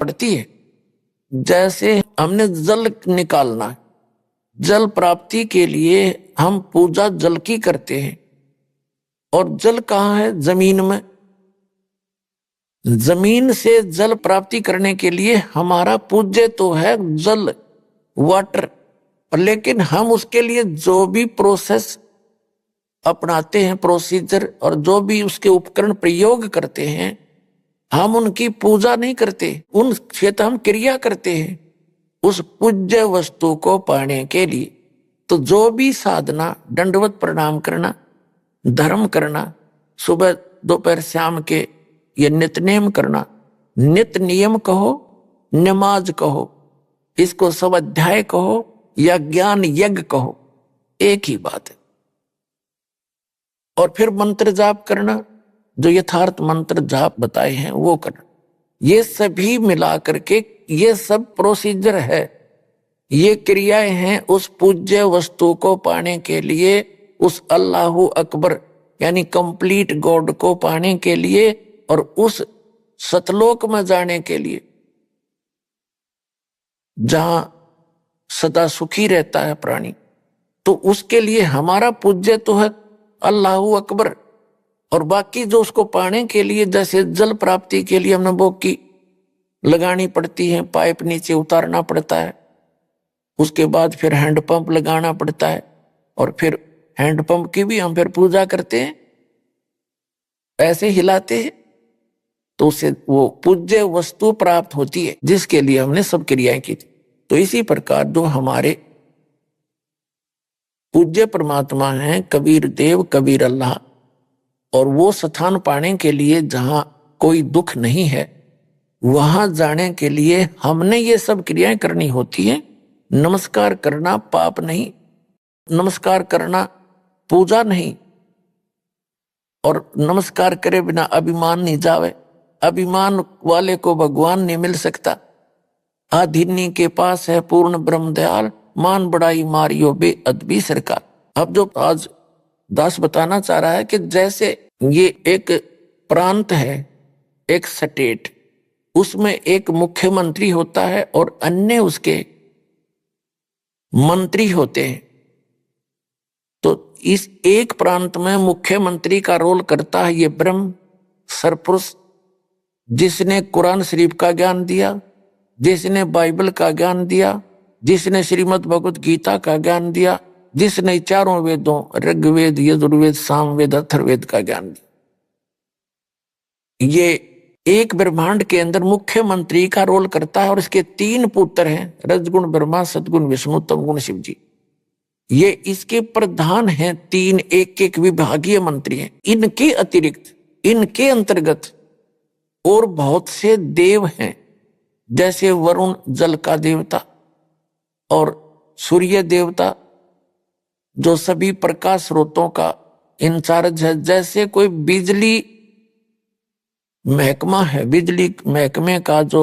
पड़ती है। जैसे हमने जल निकालना है, जल प्राप्ति के लिए हम पूजा जल की करते हैं। और जल कहाँ है? जमीन में। जमीन से जल प्राप्ति करने के लिए हमारा पूज्य तो है जल, वाटर, लेकिन हम उसके लिए जो भी प्रोसेस अपनाते हैं, प्रोसीजर, और जो भी उसके उपकरण प्रयोग करते हैं, हम उनकी पूजा नहीं करते, उन क्षेत्र हम क्रिया करते हैं उस पूज्य वस्तु को पाने के लिए। तो जो भी साधना, दंडवत प्रणाम करना, धर्म करना, सुबह दोपहर शाम के ये नित्यनेम करना, नित्य नियम कहो, नमाज कहो, इसको स्वाध्याय कहो या ज्ञान यज्ञ कहो, एक ही बात है। और फिर मंत्र जाप करना, जो यथार्थ मंत्र जाप बताए हैं वो करना। ये सभी मिला करके ये सब प्रोसीजर है, ये क्रियाएं हैं उस पूज्य वस्तु को पाने के लिए, उस अल्लाहु अकबर यानी कंप्लीट गॉड को पाने के लिए और उस सतलोक में जाने के लिए जहां सदा सुखी रहता है प्राणी। तो उसके लिए हमारा पूज्य तो है अल्लाहु अकबर। और बाकी जो उसको पाने के लिए, जैसे जल प्राप्ति के लिए हमने बोकी लगानी पड़ती है, पाइप नीचे उतारना पड़ता है, उसके बाद फिर हैंडपंप लगाना पड़ता है, और फिर हैंडपंप की भी हम फिर पूजा करते हैं, ऐसे हिलाते हैं, तो उससे वो पूज्य वस्तु प्राप्त होती है जिसके लिए हमने सब क्रियाएं की थी। तो इसी प्रकार जो हमारे पूज्य परमात्मा हैं, कबीर देव, कबीर अल्लाह, और वो स्थान पाने के लिए जहां कोई दुख नहीं है, वहां जाने के लिए हमने ये सब क्रियाएं करनी होती हैं। नमस्कार करना पाप नहीं, नमस्कार करना पूजा नहीं, और नमस्कार करे बिना अभिमान नहीं जावे, अभिमान वाले को भगवान नहीं मिल सकता। आधिनी के पास है पूर्ण ब्रह्म दयाल, मान बड़ाई मारियो बे अदबी सरकार। अब जो आज दास बताना चाह रहा है कि जैसे ये एक प्रांत है, एक स्टेट, उसमें एक मुख्यमंत्री होता है और अन्य उसके मंत्री होते हैं। तो इस एक प्रांत में मुख्यमंत्री का रोल करता है ये ब्रह्म सरपुरुष, जिसने कुरान शरीफ का ज्ञान दिया, जिसने बाइबल का ज्ञान दिया, जिसने श्रीमद् भगवत गीता का ज्ञान दिया, जिसने चारों वेदों ऋग्वेद, यजुर्वेद, सामवेद, अथर्ववेद का ज्ञान दिया। ये एक ब्रह्मांड के अंदर मुख्यमंत्री का रोल करता है, और इसके 3 पुत्र हैं, रजगुण ब्रह्मा, सदगुण विष्णु, तमगुण शिव जी। ये इसके प्रधान हैं, 3 एक विभागीय मंत्री हैं। इनके अतिरिक्त, इनके अंतर्गत और बहुत से देव हैं, जैसे वरुण जल का देवता, और सूर्य देवता जो सभी प्रकाश स्रोतों का इंचार्ज है। जैसे कोई बिजली महकमा है, बिजली महकमे का जो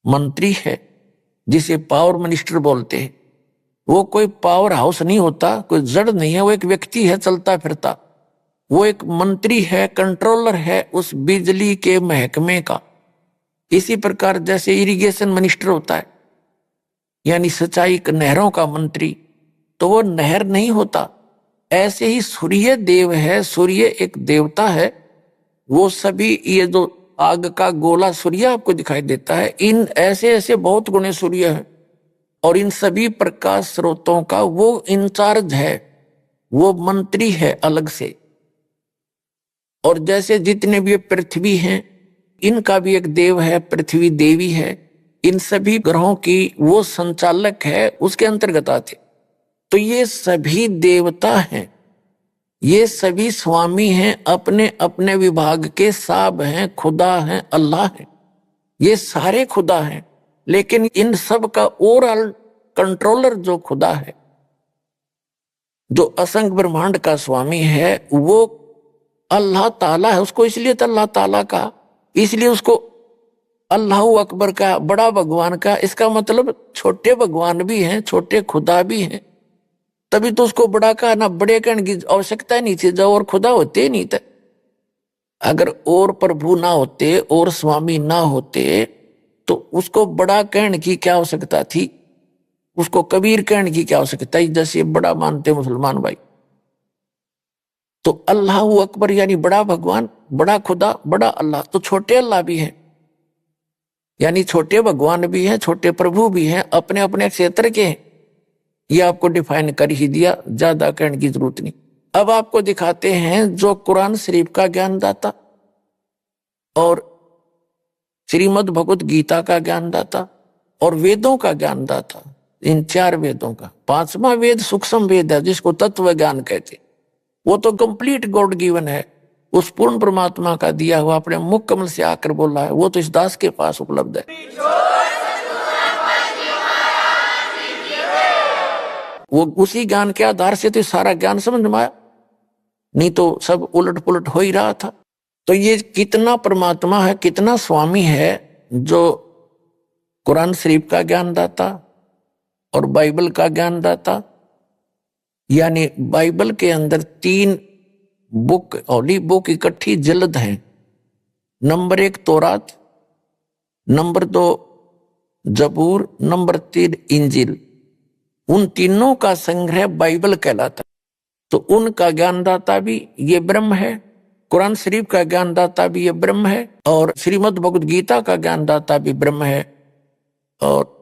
मंत्री है, जिसे पावर मिनिस्टर बोलते हैं, वो कोई पावर हाउस नहीं होता, कोई जड़ नहीं है, वो एक व्यक्ति है चलता फिरता, वो एक मंत्री है, कंट्रोलर है उस बिजली के महकमे का। इसी प्रकार जैसे इरिगेशन मिनिस्टर होता है, यानी सिंचाई नहरों का मंत्री, तो वो नहर नहीं होता। ऐसे ही सूर्य देव है, सूर्य एक देवता है, वो सभी ये जो आग का गोला सूर्य आपको दिखाई देता है, इन ऐसे ऐसे बहुत गुणे सूर्य है, और इन सभी प्रकाश स्रोतों का वो इंचार्ज है, वो मंत्री है अलग से। और जैसे जितने भी पृथ्वी हैं, इनका भी एक देव है, पृथ्वी देवी है, इन सभी ग्रहों की वो संचालक है, उसके अंतर्गत आते। तो ये सभी देवता हैं, ये सभी स्वामी हैं, अपने अपने विभाग के साब हैं, खुदा हैं, अल्लाह हैं, ये सारे खुदा हैं। लेकिन इन सब का ओवरऑल कंट्रोलर जो खुदा है, जो असंख्य ब्रह्मांड का स्वामी है, वो अल्लाह ताला है। उसको इसलिए तो अल्लाह ताला का, इसलिए उसको अल्लाहु अकबर का, बड़ा भगवान का। इसका मतलब छोटे भगवान भी हैं, छोटे खुदा भी हैं, तभी तो उसको बड़ा कहा ना। बड़े कहने की आवश्यकता नहीं थी, जब और खुदा होते ही नहीं थे। अगर और प्रभु ना होते और स्वामी ना होते तो उसको बड़ा कहने की क्या आवश्यकता थी, उसको कबीर कहने की क्या आवश्यकता है, जैसे बड़ा मानते मुसलमान भाई। तो अल्लाह अकबर यानी बड़ा भगवान, बड़ा खुदा, बड़ा अल्लाह। तो छोटे अल्लाह भी हैं, यानी छोटे भगवान भी हैं, छोटे प्रभु भी हैं, अपने अपने क्षेत्र के हैं। ये आपको डिफाइन कर ही दिया, ज्यादा कहने की जरूरत नहीं। अब आपको दिखाते हैं जो कुरान शरीफ का ज्ञानदाता और श्रीमद् भगवत गीता का ज्ञानदाता और वेदों का ज्ञानदाता, इन 4 वेदों का 5वां वेद सूक्ष्म वेद है जिसको तत्व ज्ञान कहते, वो तो कंप्लीट गॉड गिवन है, उस पूर्ण परमात्मा का दिया हुआ, अपने मुख कमल से आकर बोला है, वो तो इस दास के पास उपलब्ध है। वो उसी ज्ञान के आधार से तो सारा ज्ञान समझ में आया, नहीं तो सब उलट पुलट हो ही रहा था। तो ये कितना परमात्मा है, कितना स्वामी है जो कुरान शरीफ का ज्ञानदाता और बाइबल का ज्ञानदाता। यानी बाइबल के अंदर 3 बुक, होली बुक इकट्ठी जल्द हैं। नंबर 1 तौरात, नंबर 2 जबूर, नंबर 3 इंजिल। उन तीनों का संग्रह बाइबल कहलाता। तो उनका ज्ञानदाता भी ये ब्रह्म है, कुरान शरीफ का ज्ञानदाता भी ये ब्रह्म है, और श्रीमद् भगवद गीता का ज्ञानदाता भी ब्रह्म है, और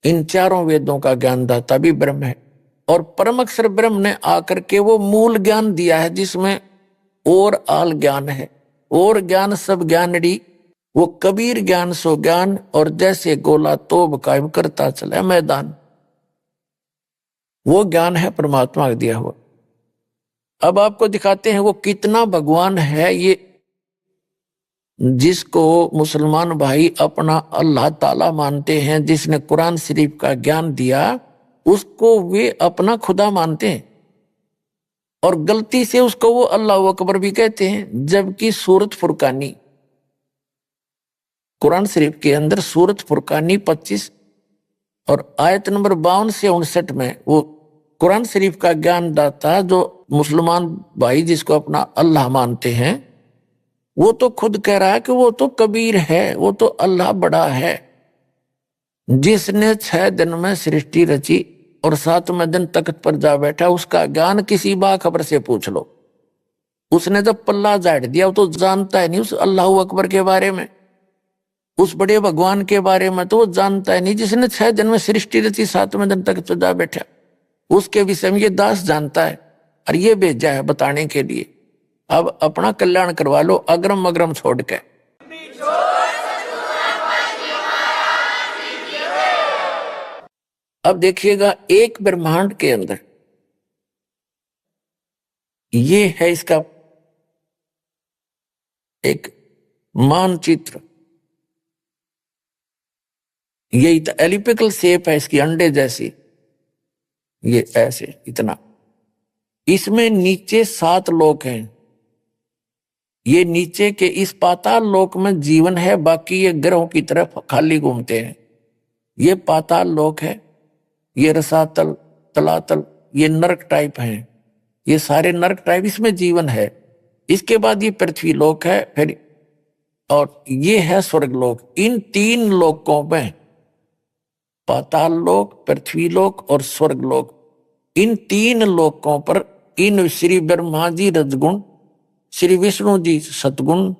इन 4 वेदों का ज्ञानदाता भी ब्रह्म है। और परम अक्षर ब्रह्म ने आकर के वो मूल ज्ञान दिया है जिसमें और आल ज्ञान है, और ज्ञान सब ज्ञानड़ी, वो कबीर ज्ञान सो ज्ञान, और जैसे गोला तोब कायम करता चला मैदान, वो ज्ञान है परमात्मा का दिया हुआ। अब आपको दिखाते हैं वो कितना भगवान है, ये जिसको मुसलमान भाई अपना अल्लाह ताला मानते हैं, जिसने कुरान शरीफ का ज्ञान दिया, उसको वे अपना खुदा मानते हैं, और गलती से उसको वो अल्लाह अकबर भी कहते हैं। जबकि सूरत फुरकानी, कुरान शरीफ के अंदर सूरत फुरकानी 25 और आयत नंबर 52 से 59 में वो कुरान शरीफ का ज्ञानदाता जो मुसलमान भाई जिसको अपना अल्लाह मानते हैं, वो तो खुद कह रहा है कि वो तो कबीर है, वो तो अल्लाह बड़ा है, जिसने 6 दिन में सृष्टि रची और 7वें दिन तख्त पर जा बैठा। उसका ज्ञान किसी बाखबर से पूछ लो, उसने जब पल्ला झाड़ दिया, वो तो जानता है नहीं उस अल्लाह अकबर के बारे में, उस बड़े भगवान के बारे में तो वो जानता है नहीं, जिसने 6 दिन में सृष्टि रची, 7वें दिन तख्त पर जा बैठा। उसके विषय में ये दास जानता है और ये भेजा है बताने के लिए। अब अपना कल्याण करवा लो अग्रम अग्रम छोड़ के। अब देखिएगा एक ब्रह्मांड के अंदर ये है इसका एक मानचित्र, ये एलिपिकल शेप है इसकी, अंडे जैसी, ये ऐसे इतना। इसमें नीचे 7 लोक हैं, ये नीचे के इस पाताल लोक में जीवन है, बाकी ये ग्रहों की तरफ खाली घूमते हैं। ये पाताल लोक है, ये रसातल, तलातल, ये नरक टाइप हैं, ये सारे नरक टाइप, इसमें जीवन है। इसके बाद ये पृथ्वी लोक है, फिर और ये है स्वर्ग लोक। इन 3 लोकों में, पाताल लोक, पृथ्वी लोक और स्वर्ग लोक, इन 3 लोकों पर इन श्री ब्रह्मा जी रजगुण, श्री विष्णु जी सतगुण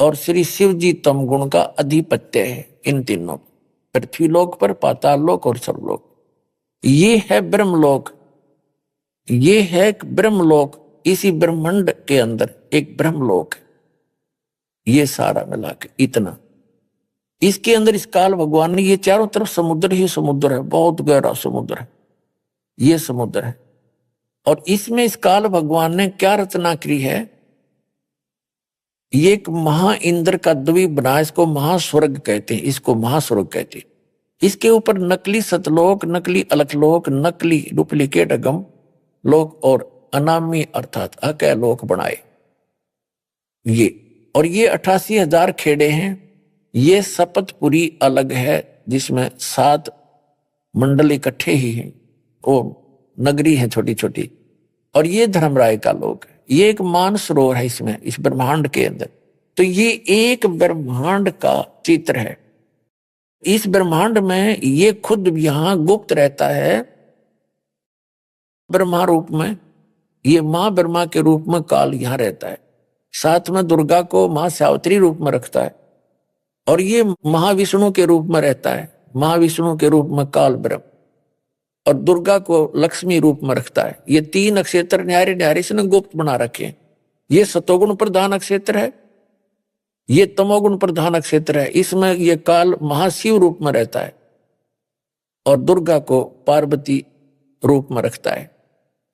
और श्री शिव जी तमगुण का अधिपत्य है। इन तीनों, पृथ्वी लोक पर, पाताल लोक और स्वर्गलोक। ये है ब्रह्मलोक, ये है एक ब्रह्मलोक, इसी ब्रह्मांड के अंदर एक ब्रह्मलोक है। ये सारा मिला के इतना, इसके अंदर इस काल भगवान ने ये चारों तरफ समुद्र ही समुद्र है, बहुत गहरा समुद्र है, ये समुद्र है। और इसमें इस काल भगवान ने क्या रचना की है, ये एक महा इंद्र का द्वीप बना, इसको महास्वर्ग कहते हैं, इसको महास्वर्ग कहते हैं। इसके ऊपर नकली सतलोक, नकली अलखलोक, नकली डुप्लीकेट अगम लोक और अनामी अर्थात अकय लोक बनाए ये। और ये 88,000 खेड़े हैं। ये शपथपुरी अलग है जिसमें 7 मंडल इकट्ठे ही हैं, वो नगरी है छोटी छोटी। और ये धर्मराय का लोक है, ये एक मानसरोवर है इसमें, इस ब्रह्मांड के अंदर। तो ये एक ब्रह्मांड का चित्र है। इस ब्रह्मांड में ये खुद यहां गुप्त रहता है ब्रह्मा रूप में, ये मां ब्रह्मा के रूप में काल यहां रहता है। साथ में दुर्गा को मां सावित्री रूप में रखता है, और ये महाविष्णु के रूप में रहता है, महाविष्णु के रूप में काल ब्रह्म, और दुर्गा को लक्ष्मी रूप में रखता है। ये तीन नक्षत्र न्यारे न्यारे से गुप्त बना रखे हैं। ये सतोगुण प्रधान नक्षत्र है, ये तमोगुण प्रधान नक्षत्र है। इसमें ये काल महाशिव रूप में रहता है, और दुर्गा को पार्वती रूप में रखता है।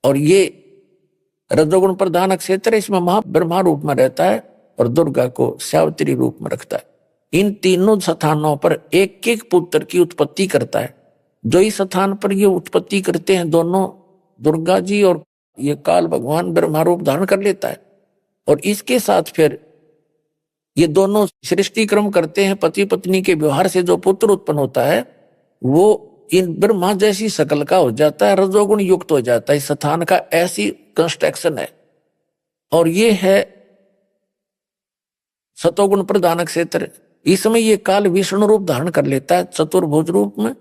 और ये रजोगुण प्रधान नक्षत्र है, इसमें महाब्रह्मा रूप में रहता है, और दुर्गा को सावित्री रूप में रखता है। इन तीनों स्थानों पर एक एक पुत्र की उत्पत्ति करता है। जो इस स्थान पर ये उत्पत्ति करते हैं दोनों, दुर्गा जी और ये काल भगवान ब्रह्मा रूप धारण कर लेता है। और इसके साथ फिर ये दोनों सृष्टि क्रम करते हैं। पति पत्नी के व्यवहार से जो पुत्र उत्पन्न होता है वो इन ब्रह्मा जैसी शकल का हो जाता है, रजोगुण युक्त हो जाता है। इस स्थान का ऐसी कंस्ट्रक्शन है। और ये है सतोगुण प्रधान क्षेत्र। इसमें ये काल विष्णु रूप धारण कर लेता है चतुर्भुज रूप में,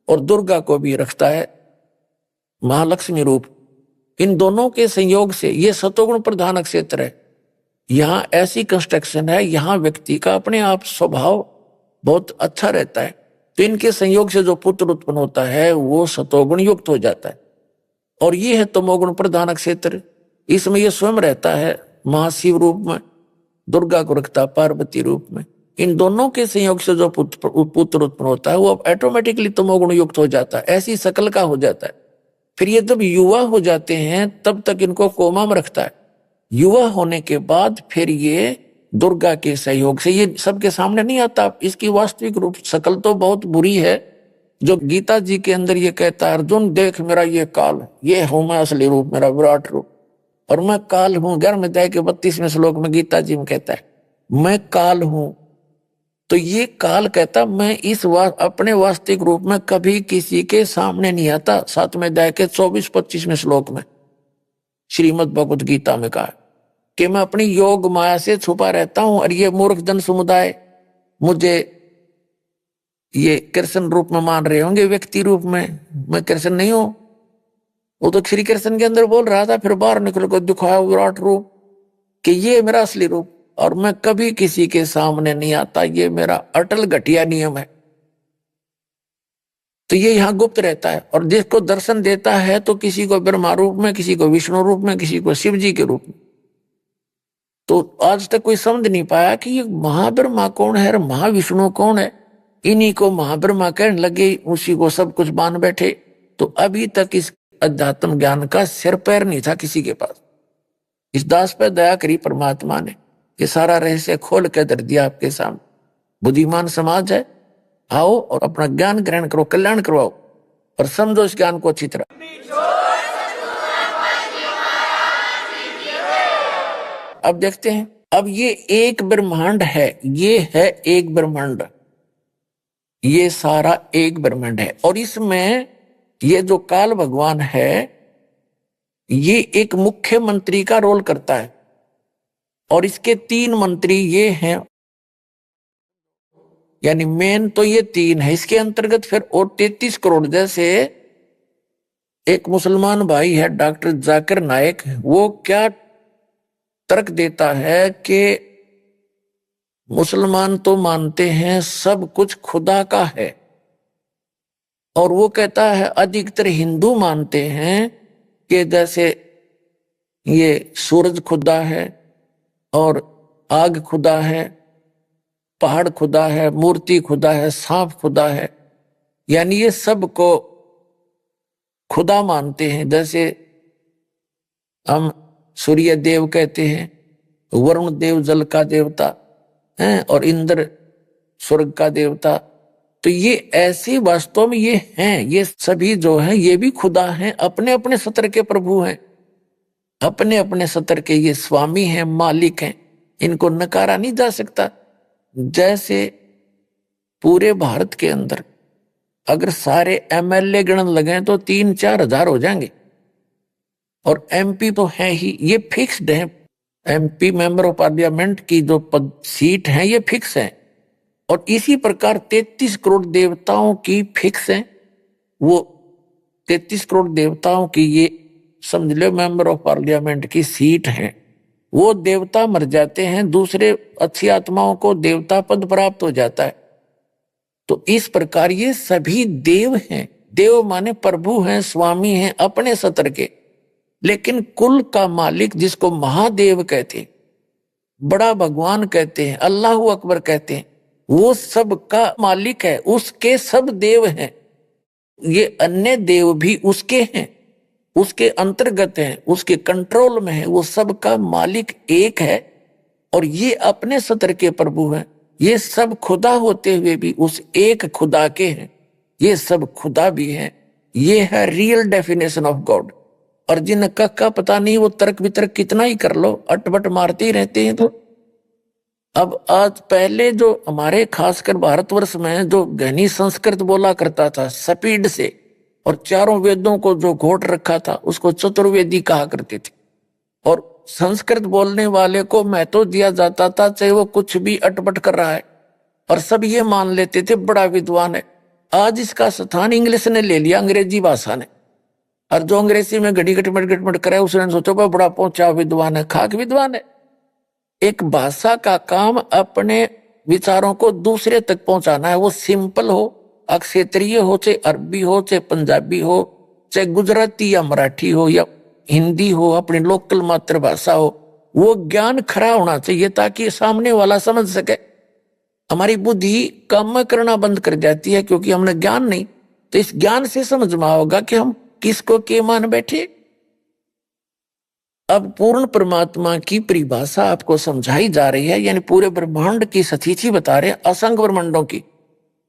और दुर्गा को भी रखता है महालक्ष्मी रूप। इन दोनों के संयोग से ये सतोगुण प्रधान क्षेत्र है। यहां ऐसी कंस्ट्रक्शन है, यहां व्यक्ति का अपने आप स्वभाव बहुत अच्छा रहता है। तो इनके संयोग से जो पुत्र उत्पन्न होता है वो सतोगुण युक्त हो जाता है। और ये है तमोगुण प्रधान क्षेत्र। इसमें ये स्वयं रहता है महाशिव रूप में, दुर्गा को रखता है पार्वती रूप में। इन दोनों के संयोग से जो पुत्र उत्पन्न होता है वो अब ऑटोमेटिकली तमोगुण युक्त हो जाता है, ऐसी शकल का हो जाता है। फिर ये जब युवा हो जाते हैं तब तक इनको कोमा में रखता है। युवा होने के बाद फिर ये दुर्गा के सहयोग से, ये सबके सामने नहीं आता, इसकी वास्तविक रूप शकल तो बहुत बुरी है। जो गीता जी के अंदर ये कहता है, अर्जुन देख मेरा ये काल, ये हूं मैं असली रूप, मेरा विराट रूप, और मैं काल हूं। 11वें अध्याय के 32वें श्लोक में गीता जी में कहता है मैं काल हूं। तो ये काल कहता मैं अपने वास्तविक रूप में कभी किसी के सामने नहीं आता। 7वें अध्याय के 24-25वें श्लोक में श्रीमद् भगवत गीता में कहा कि मैं अपनी योग माया से छुपा रहता हूं, और ये मूर्ख जन समुदाय मुझे ये कृष्ण रूप में मान रहे होंगे, व्यक्ति रूप में। मैं कृष्ण नहीं हूं। वो तो श्री कृष्ण के अंदर बोल रहा था, फिर बाहर निकल कर दिखाया विराट रूप कि ये मेरा असली रूप, और मैं कभी किसी के सामने नहीं आता, ये मेरा अटल घटिया नियम है। तो ये यहां गुप्त रहता है, और जिसको दर्शन देता है तो किसी को ब्रह्मा रूप में, किसी को विष्णु रूप में, किसी को शिव जी के रूप में। तो आज तक कोई समझ नहीं पाया कि ये महाब्रह्मा कौन है और महाविष्णु कौन है। इन्हीं को महाब्रह्मा कहने लगे, उसी को सब कुछ मान बैठे। तो अभी तक इस अध्यात्म ज्ञान का सिर पैर नहीं था किसी के पास। इस दास पर दया करी परमात्मा ने, ये सारा रहस्य खोल के धर दिया आपके सामने। बुद्धिमान समाज है, आओ और अपना ज्ञान ग्रहण करो, कल्याण करवाओ, और समझो इस ज्ञान को अच्छी तरह। अब देखते हैं, अब ये एक ब्रह्मांड है, ये है एक ब्रह्मांड, ये सारा एक ब्रह्मांड है। और इसमें ये जो काल भगवान है ये एक मुख्यमंत्री का रोल करता है, और इसके 3 मंत्री ये हैं, यानी मेन तो ये 3 है। इसके अंतर्गत फिर और 33 करोड़, जैसे एक मुसलमान भाई है डॉक्टर जाकिर नायक, वो क्या तर्क देता है कि मुसलमान तो मानते हैं सब कुछ खुदा का है, और वो कहता है अधिकतर हिंदू मानते हैं कि जैसे ये सूरज खुदा है, और आग खुदा है, पहाड़ खुदा है, मूर्ति खुदा है, सांप खुदा है, यानी ये सब को खुदा मानते हैं। जैसे हम सूर्य देव कहते हैं, वरुण देव जल का देवता है, और इंद्र स्वर्ग का देवता। तो ये ऐसे वास्तव में ये हैं, ये सभी जो हैं ये भी खुदा हैं, अपने अपने सत्र के प्रभु हैं, अपने अपने सत्र के ये स्वामी हैं, मालिक हैं। इनको नकारा नहीं जा सकता। जैसे पूरे भारत के अंदर अगर सारे एमएलए गणन लगे तो 3-4 हजार हो जाएंगे, और एमपी तो है ही, ये फिक्स्ड है। एमपी मेंबर ऑफ पार्लियामेंट की जो पद सीट है ये फिक्स है। और इसी प्रकार 33 करोड़ देवताओं की फिक्स है। वो 33 करोड़ देवताओं की ये समझ लो मेंबर ऑफ पार्लियामेंट की सीट है। वो देवता मर जाते हैं, दूसरे अच्छी आत्माओं को देवता पद प्राप्त हो जाता है। तो इस प्रकार ये सभी देव हैं। देव माने प्रभु हैं, स्वामी हैं अपने सत्र के। लेकिन कुल का मालिक जिसको महादेव कहते हैं, बड़ा भगवान कहते हैं, अल्लाह अकबर कहते हैं, वो सब का मालिक है, उसके सब देव हैं। ये अन्य देव भी उसके हैं, उसके अंतर्गत हैं, उसके कंट्रोल में है। वो सब का मालिक एक है और ये अपने सत्र के प्रभु हैं। ये सब खुदा होते हुए भी उस एक खुदा के हैं। ये सब खुदा भी हैं। ये है रियल डेफिनेशन ऑफ गॉड। और जिनका का पता नहीं, वो तर्क वितर्क कितना ही कर लो, अटपट मारते ही रहते हैं। तो अब आज पहले जो हमारे खासकर भारतवर्ष में जो गहनी संस्कृत बोला करता था स्पीड से, और चारों वेदों को जो घोट रखा था उसको चतुर्वेदी कहा करते थे। और संस्कृत बोलने वाले को महत्व दिया जाता था, चाहे वो कुछ भी अटपट कर रहा है, और सब ये मान लेते थे बड़ा विद्वान है। आज इसका स्थान इंग्लिश ने ले लिया, अंग्रेजी भाषा ने। और जो अंग्रेजी में घड़ी गटमट गटमट करे उसने सोचो बड़ा पहुंचा विद्वान है, खाक विद्वान है। एक भाषा का काम अपने विचारों को दूसरे तक पहुंचाना है। वो सिंपल हो, क्षेत्रीय हो, चाहे अरबी हो, चाहे पंजाबी हो, चाहे गुजराती या मराठी हो या हिंदी हो, अपनी लोकल मातृभाषा हो। वो ज्ञान खरा होना चाहिए ताकि सामने वाला समझ सके। हमारी बुद्धि काम करना बंद कर जाती है क्योंकि हमने ज्ञान नहीं। तो इस ज्ञान से समझ में होगा कि हम किसको के मान बैठे। अब पूर्ण परमात्मा की परिभाषा आपको समझाई जा रही है, यानी पूरे ब्रह्मांड की सतीथि बता रहे हैं, असंख्य ब्रह्मांडों की।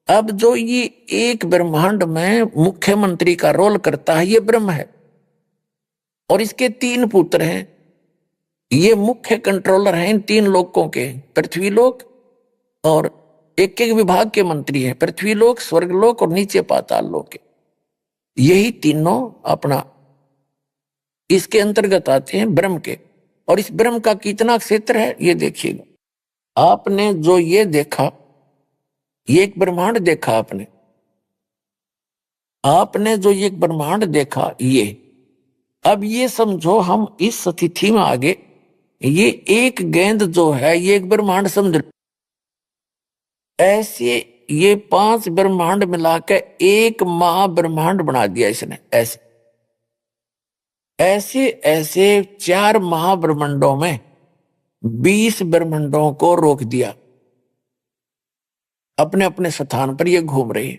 अब जो ये एक ब्रह्मांड में मुख्यमंत्री का रोल करता है ये ब्रह्म है, और इसके 3 पुत्र हैं। ये मुख्य कंट्रोलर हैं इन 3 लोकों के, पृथ्वी लोक, और एक एक विभाग के मंत्री हैं, पृथ्वी लोक, स्वर्ग लोक और नीचे पाताल लोक के। यही तीनों अपना इसके अंतर्गत आते हैं ब्रह्म के। और इस ब्रह्म का कितना क्षेत्र है ये देखिएगा। आपने जो ये देखा, ये एक ब्रह्मांड देखा, आपने जो ये ब्रह्मांड देखा, ये अब ये समझो हम इस स्थिति में आगे, ये एक गेंद जो है ये एक ब्रह्मांड समझ। ऐसे ये 5 ब्रह्मांड मिलाकर एक महाब्रह्मांड बना दिया इसने। ऐसे ऐसे ऐसे 4 महाब्रह्मांडों में 20 ब्रह्मांडों को रोक दिया, अपने अपने स्थान पर ये घूम रही है।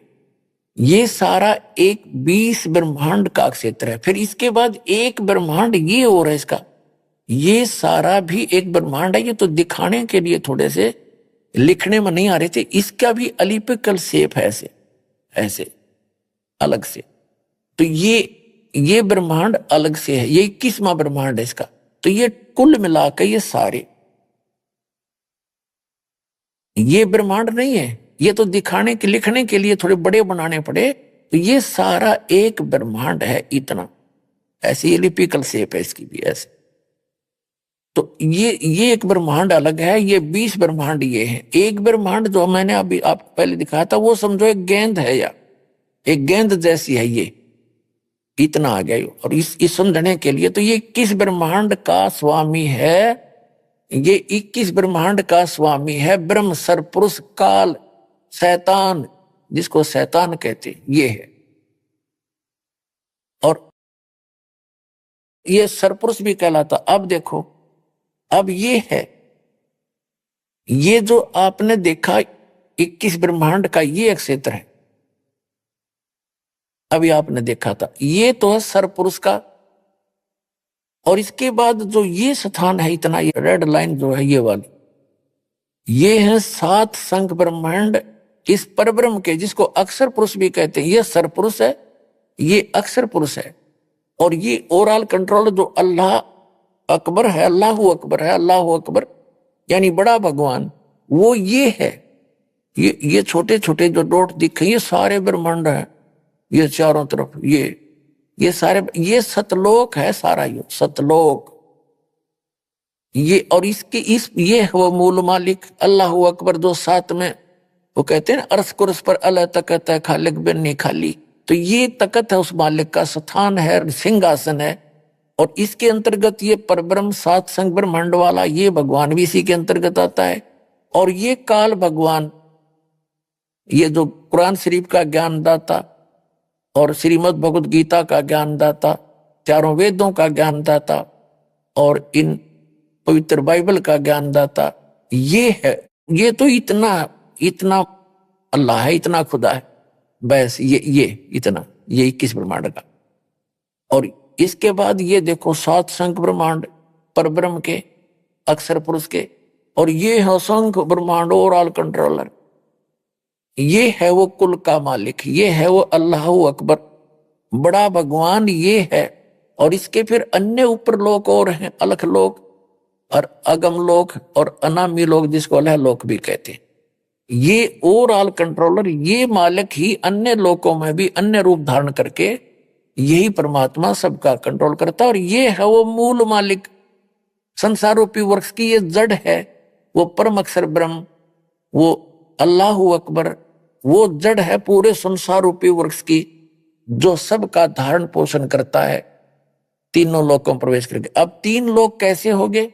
ये सारा एक 20 ब्रह्मांड का क्षेत्र है। फिर इसके बाद एक ब्रह्मांड ये हो रहा है इसका, ये सारा भी एक ब्रह्मांड है। ये तो दिखाने के लिए थोड़े से लिखने में नहीं आ रहे थे। इसका भी अलिपिकल शेप है, ऐसे ऐसे अलग से। तो ये ब्रह्मांड अलग से है, ये 21वां ब्रह्मांड है इसका। तो ये कुल मिलाकर ये सारे, ये ब्रह्मांड नहीं है, ये तो दिखाने के लिखने के लिए थोड़े बड़े बनाने पड़े। तो ये सारा एक ब्रह्मांड है इतना, ऐसी एलिपिकल शेप है इसकी भी ऐसे। तो ये एक ब्रह्मांड अलग है, ये 20 ब्रह्मांड ये है। एक ब्रह्मांड जो मैंने अभी आपको पहले दिखाया था वो समझो एक गेंद है, या एक गेंद जैसी है, ये इतना आ गया। और इस समझने के लिए तो ये किस ब्रह्मांड का स्वामी है, ये 21 ब्रह्मांड का स्वामी है ब्रह्म, सरपुरुष, काल, शैतान, जिसको शैतान कहते ये है। और ये सरपुरुष भी कहलाता। अब देखो, अब ये है, ये जो आपने देखा 21 ब्रह्मांड का ये एक क्षेत्र है, अभी आपने देखा था, ये तो है सरपुरुष का। और इसके बाद जो ये स्थान है इतना, ये रेड लाइन जो है ये वाली, ये है 7 संख ब्रह्मांड इस परब्रह्म के, जिसको अक्षर पुरुष भी कहते हैं। ये सरपुरुष है, ये अक्षर पुरुष है। और ये ओवरऑल कंट्रोल जो अल्लाह अकबर है, अल्लाह अकबर है, अल्लाह अकबर यानी बड़ा भगवान, वो ये है। ये छोटे छोटे जो डॉट दिखे ये सारे ब्रह्मांड है, ये चारों तरफ ये ये सारे, ये सतलोक है सारा, ये सतलोक ये। और इसके इस ये है वो मूल मालिक अल्लाह अकबर, जो साथ में वो कहते हैं अर्श कुर्स पर अल्लाह तकत है, खालिक बिन नहीं खाली। तो ये तकत है उस मालिक का, स्थान है, सिंहासन है। और इसके अंतर्गत ये परब्रह्म सात संग ब्रह्मांड वाला ये भगवान भी इसी के अंतर्गत आता है। और ये काल भगवान, ये जो कुरान शरीफ का ज्ञानदाता और श्रीमद् भगवद गीता का ज्ञानदाता, चारों वेदों का ज्ञानदाता और इन पवित्र बाइबल का ज्ञानदाता, ये है। ये तो इतना इतना अल्लाह है, इतना खुदा है, बस ये इतना, ये 21 ब्रह्मांड का। और इसके बाद ये देखो सात संख्य ब्रह्मांड परब्रह्म के, अक्षर पुरुष के, और ये है असंख्य ब्रह्मांड और ऑल कंट्रोलर। ये है वो कुल का मालिक, ये है वो अल्लाह अकबर, बड़ा भगवान ये है। और इसके फिर अन्य ऊपर लोक और हैं, अलख लोक और अगम लोक और अनामी लोक, जिसको अल्लाह लोक भी कहते हैं। ये ओवरऑल कंट्रोलर, ये मालिक ही अन्य लोकों में भी अन्य रूप धारण करके यही परमात्मा सबका कंट्रोल करता है। और ये है वो मूल मालिक, संसार रूपी वृक्ष की ये जड़ है, वो परम अक्षर ब्रह्म, वो अल्लाह अकबर, वो जड़ है पूरे संसार रूपी वृक्ष की, जो सबका धारण पोषण करता है तीनों लोकों में प्रवेश करके। अब तीन लोक कैसे हो गए?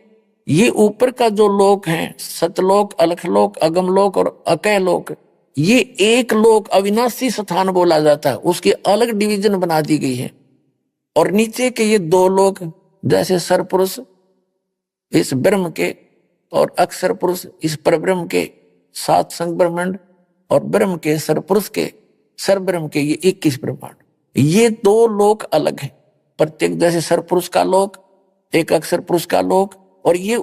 ये ऊपर का जो लोक है, सतलोक, अलखलोक, अगमलोक और अकय लोक, ये एक लोक अविनाशी स्थान बोला जाता है, उसकी अलग डिवीजन बना दी गई है। और नीचे के ये दो लोक, जैसे सरपुरुष इस ब्रह्म के और अक्षर पुरुष इस परब्रह्म के, सात संग ब्रह्मांड, और ब्रह्म के सरपुरुष के सरब्रह्म के ये 21 ब्रह्मांड, ये दो लोक अलग हैं। प्रत्येक जैसे सरपुरुष का लोक, एक अक्षर पुरुष का लोक, और ये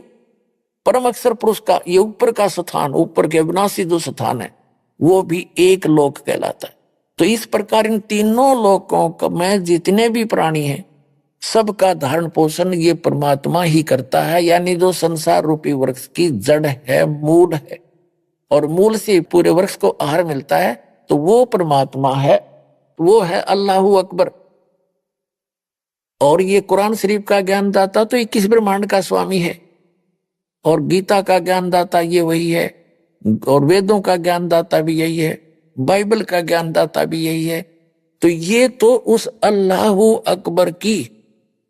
परम अक्षर पुरुष का ये ऊपर का स्थान, ऊपर के अविनाशी जो स्थान है, वो भी एक लोक कहलाता है। तो इस प्रकार इन तीनों लोकों में जितने भी प्राणी हैं, सबका धारण पोषण ये परमात्मा ही करता है। यानी जो संसार रूपी वृक्ष की जड़ है, मूल है, और मूल से पूरे वृक्ष को आहार मिलता है, तो वो परमात्मा है, वो है अल्लाह अकबर। और ये कुरान शरीफ का ज्ञानदाता तो 21 ब्रह्मांड का स्वामी है, और गीता का ज्ञानदाता ये वही है, और वेदों का ज्ञानदाता भी यही है, बाइबल का ज्ञानदाता भी यही है। तो ये तो उस अल्लाह अकबर की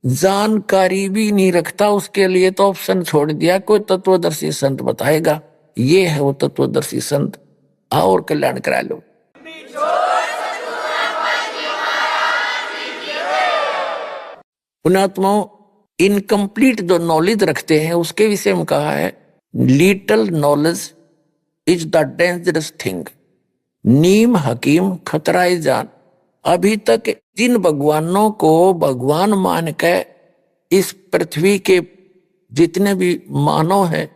जानकारी भी नहीं रखता, उसके लिए तो ऑप्शन छोड़ दिया, कोई तत्वदर्शी संत बताएगा। ये है वो तत्वदर्शी संत, आओ और कल्याण करा लो। पुण्यात्माओं, इनकम्प्लीट जो नॉलेज रखते हैं उसके विषय में कहा है, little knowledge is the dangerous thing, नीम हकीम खतराए जान। अभी तक जिन भगवानों को भगवान मान के इस पृथ्वी के जितने भी मानव हैं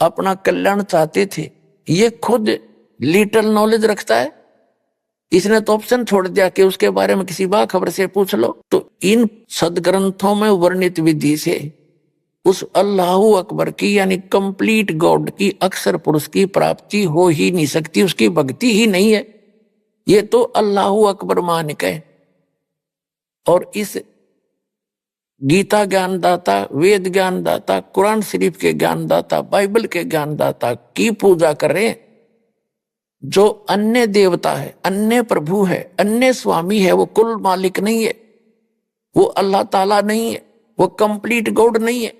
अपना कल्याण चाहते थे, ये खुद लिटल नॉलेज रखता है। इसने तो ऑप्शन छोड़ दिया कि उसके बारे में किसी बाखबर से पूछ लो। तो इन सदग्रंथों में वर्णित विधि से उस अल्लाह अकबर की यानी कंप्लीट गॉड की, अक्षर पुरुष की प्राप्ति हो ही नहीं सकती, उसकी भक्ति ही नहीं है। ये तो अल्लाह अकबर मान के और इस गीता ज्ञानदाता, वेद ज्ञानदाता, कुरान शरीफ के ज्ञानदाता, बाइबल के ज्ञानदाता की पूजा कर रहे हैं। जो अन्य देवता है, अन्य प्रभु है, अन्य स्वामी है, वो कुल मालिक नहीं है, वो अल्लाह ताला नहीं है, वो कंप्लीट गॉड नहीं है।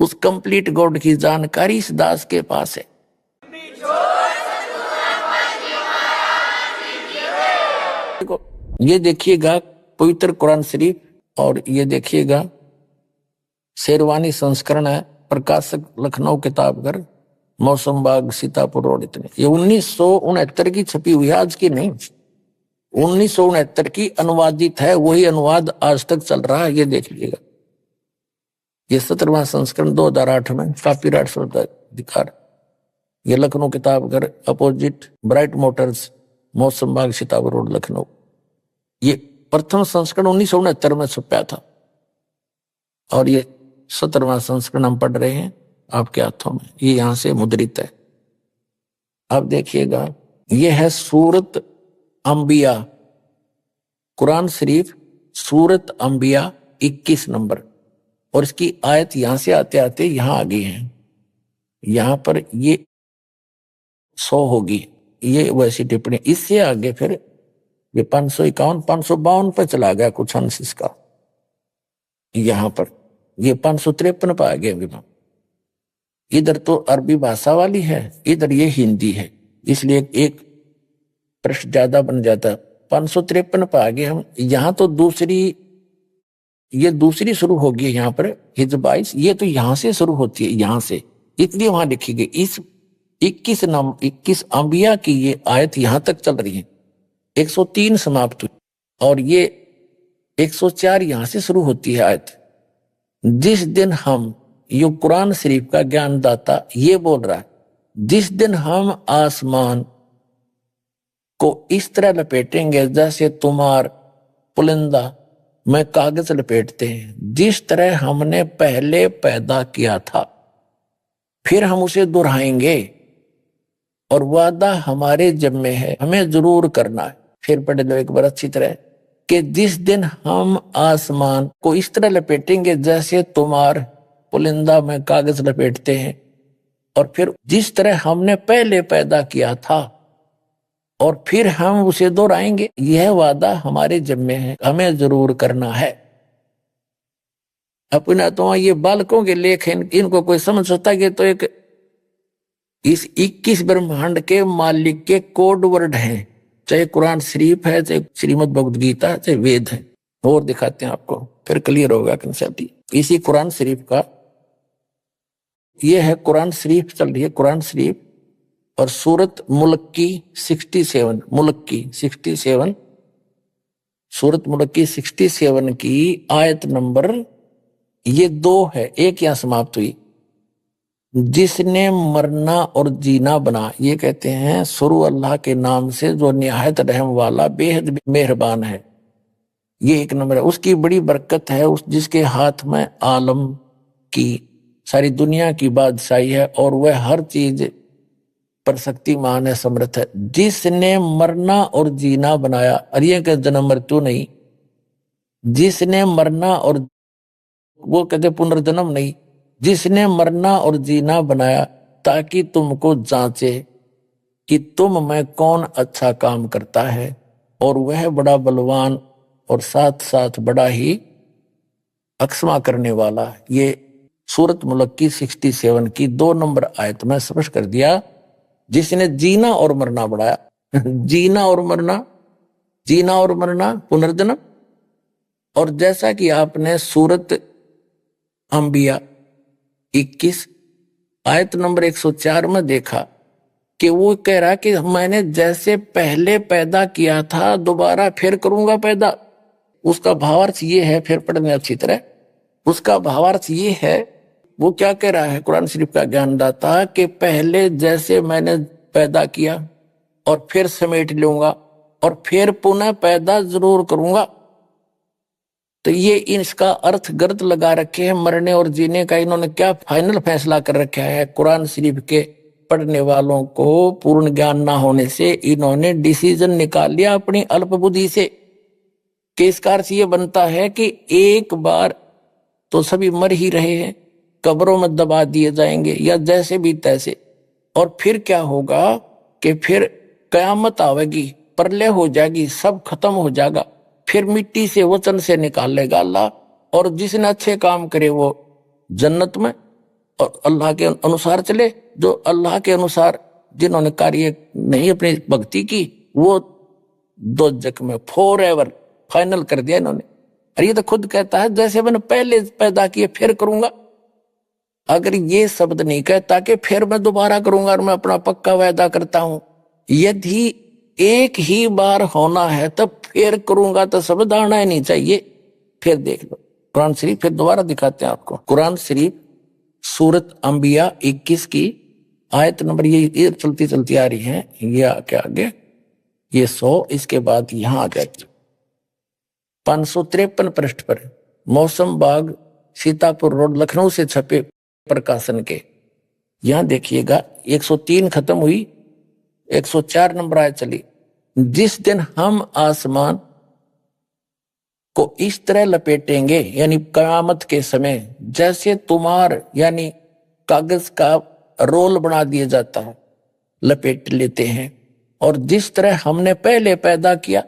उस कंप्लीट गॉड की जानकारी इस दास के पास है। ये देखिएगा पवित्र कुरान शरीफ, और ये देखिएगा शेरवानी संस्करण है, प्रकाशक लखनऊ किताबघर, मौसम बाग, सीतापुर रोड। इतने ये 1969 की छपी हुई है, आज की नहीं, 1969 की अनुवादित है। वही अनुवाद आज तक चल रहा है, ये देख लीजिएगा। ये 17वां संस्करण 2008 में, कॉपीराइट अधिकार। ये Lucknow Kitabghar, opposite bright Motors, मौसम बाग, सीतापुर रोड, लखनऊ। ये प्रथम संस्करण 1969 में छपा था, और ये 17वां संस्करण हम पढ़ रहे हैं आपके हाथों में, ये यहां से मुद्रित है। अब देखिएगा, ये है सूरत अंबिया, कुरान शरीफ सूरत अंबिया 21 नंबर, और इसकी आयत यहां से आते आते यहां आ गई है। यहां पर ये 100 होगी, ये वैसी टिप्पणी। इससे आगे फिर ये 551 552 पर चला गया कुछ अंश इसका। यहां पर ये 553 पर आ गया विमान। इधर तो अरबी भाषा वाली है, इधर ये हिंदी है, इसलिए एक पृष्ठ ज्यादा बन जाता। 553 पर आगे हम, यहां तो दूसरी, ये दूसरी शुरू होगी यहाँ पर हिज 22, ये तो यहां से शुरू होती है, यहां से, इसलिए वहां लिखी गई। इस 21 अंबिया की ये आयत यहां तक चल रही है, 103 समाप्त हुई, और ये 104 यहां से शुरू होती है आयत। जिस दिन हम, ये कुरान शरीफ का ज्ञानदाता ये बोल रहा है, जिस दिन हम आसमान को इस तरह लपेटेंगे जैसे तुम्हार पुलिंदा में कागज लपेटते हैं, जिस तरह हमने पहले पैदा किया था, फिर हम उसे दोहराएंगे और वादा हमारे जिम्मे है, हमें जरूर करना है। फिर पढ़ लो एक बार अच्छी तरह, कि जिस दिन हम आसमान को इस तरह लपेटेंगे जैसे तुम्हार पुलिंदा में कागज लपेटते हैं, और फिर जिस तरह हमने पहले पैदा किया था, और फिर हम उसे दोहराएंगे, यह वादा हमारे जिम्मे है, हमें जरूर करना है। अपना तो ये बालकों के लेख हैं, इनको कोई समझ सकता है? तो एक इस 21 ब्रह्मांड के मालिक के कोड वर्ड हैं, चाहे कुरान शरीफ है, चाहे श्रीमद् भगवद गीता, चाहे वेद है। और दिखाते हैं आपको, फिर क्लियर होगा कंसेप्ट। इसी कुरान शरीफ का ये है, कुरान शरीफ चल रही है, कुरान शरीफ और सूरत मुल्क की 67, मुल्क की 67, सूरत मुल्क की 67 की आयत नंबर ये 2 है, एक यहां समाप्त हुई। जिसने मरना और जीना बना, ये कहते हैं शुरू अल्लाह के नाम से जो निहायत रहम वाला बेहद मेहरबान है, ये एक नंबर है। उसकी बड़ी बरकत है, उस जिसके हाथ में आलम की सारी दुनिया की बादशाही है, और वह हर चीज पर शक्तिमान है, समर्थ है। जिसने मरना और जीना बनाया, और ये का जन्म मृत्यु नहीं, जिसने मरना और, वो कहते पुनर्जन्म नहीं, जिसने मरना और जीना बनाया ताकि तुमको जांचे कि तुम में कौन अच्छा काम करता है, और वह बड़ा बलवान और साथ साथ बड़ा ही अक्षमा करने वाला। ये सूरत मुल्क की 67 की 2 नंबर आयत में स्पष्ट कर दिया। जिसने जीना और मरना बढ़ाया जीना और मरना, जीना और मरना, पुनर्जन्म। और जैसा कि आपने सूरत अंबिया 21 आयत नंबर 104 में देखा कि वो कह रहा कि मैंने जैसे पहले पैदा किया था दोबारा फिर करूंगा पैदा। उसका भावार्थ ये है, फिर पढ़ने अच्छी तरह, उसका भावार्थ ये है, वो क्या कह रहा है कुरान शरीफ का ज्ञानदाता, कि पहले जैसे मैंने पैदा किया और फिर समेट लूंगा और फिर पुनः पैदा जरूर करूंगा। तो ये इसका अर्थ गलत लगा रखे हैं मरने और जीने का। इन्होंने क्या फाइनल फैसला कर रखा है, कुरान शरीफ के पढ़ने वालों को पूर्ण ज्ञान ना होने से इन्होंने डिसीजन निकाल लिया अपनी अल्प बुद्धि से, कि इसका अर्थ ये बनता है कि एक बार तो सभी मर ही रहे हैं, कब्रों में दबा दिए जाएंगे या जैसे भी तैसे, और फिर क्या होगा कि फिर कयामत आवेगी, प्रलय हो जाएगी, सब खत्म हो जाएगा, फिर मिट्टी से वचन से निकाल लेगा अल्लाह, और जिसने अच्छे काम करे वो जन्नत में और अल्लाह के अनुसार चले, जो अल्लाह के अनुसार जिन्होंने कार्य नहीं अपनी भक्ति की वो दोजख में फॉर एवर फाइनल कर दिया इन्होंने। और ये तो खुद कहता है जैसे मैंने पहले पैदा किए फिर करूंगा। अगर ये शब्द नहीं कहता कि फिर मैं दोबारा करूंगा और मैं अपना पक्का वायदा करता हूं, यदि एक ही बार होना है तब फिर करूंगा, तो शब्द आना ही नहीं चाहिए। फिर देख लो कुरान शरीफ, फिर दोबारा दिखाते हैं आपको। कुरान शरीफ सूरत अंबिया 21 की आयत नंबर ये चलती चलती आ रही है, ये आके आगे ये 100, इसके बाद यहां आ जाती 553 पृष्ठ पर मौसम बाग सीतापुर रोड लखनऊ से छपे प्रकाशन के। यहां देखिएगा 103 खत्म हुई, 104 नंबर आयत चली। जिस दिन हम आसमान को इस तरह लपेटेंगे, यानी कयामत के समय जैसे तुम्हार यानी कागज का रोल बना दिया जाता है, लपेट लेते हैं। और जिस तरह हमने पहले पैदा किया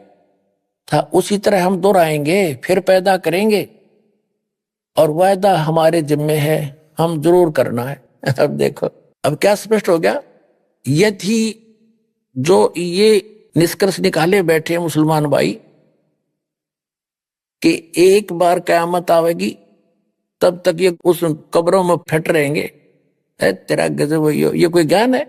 था उसी तरह हम दोहराएंगे, फिर पैदा करेंगे। और वायदा हमारे जिम्मे है, हम जरूर करना है। अब देखो, अब क्या स्पष्ट हो गया। यदि जो ये निष्कर्ष निकाले बैठे मुसलमान भाई कि एक बार कयामत आवेगी तब तक ये उस कब्रों में फट रहेंगे, तेरा गजब, ये कोई ज्ञान है?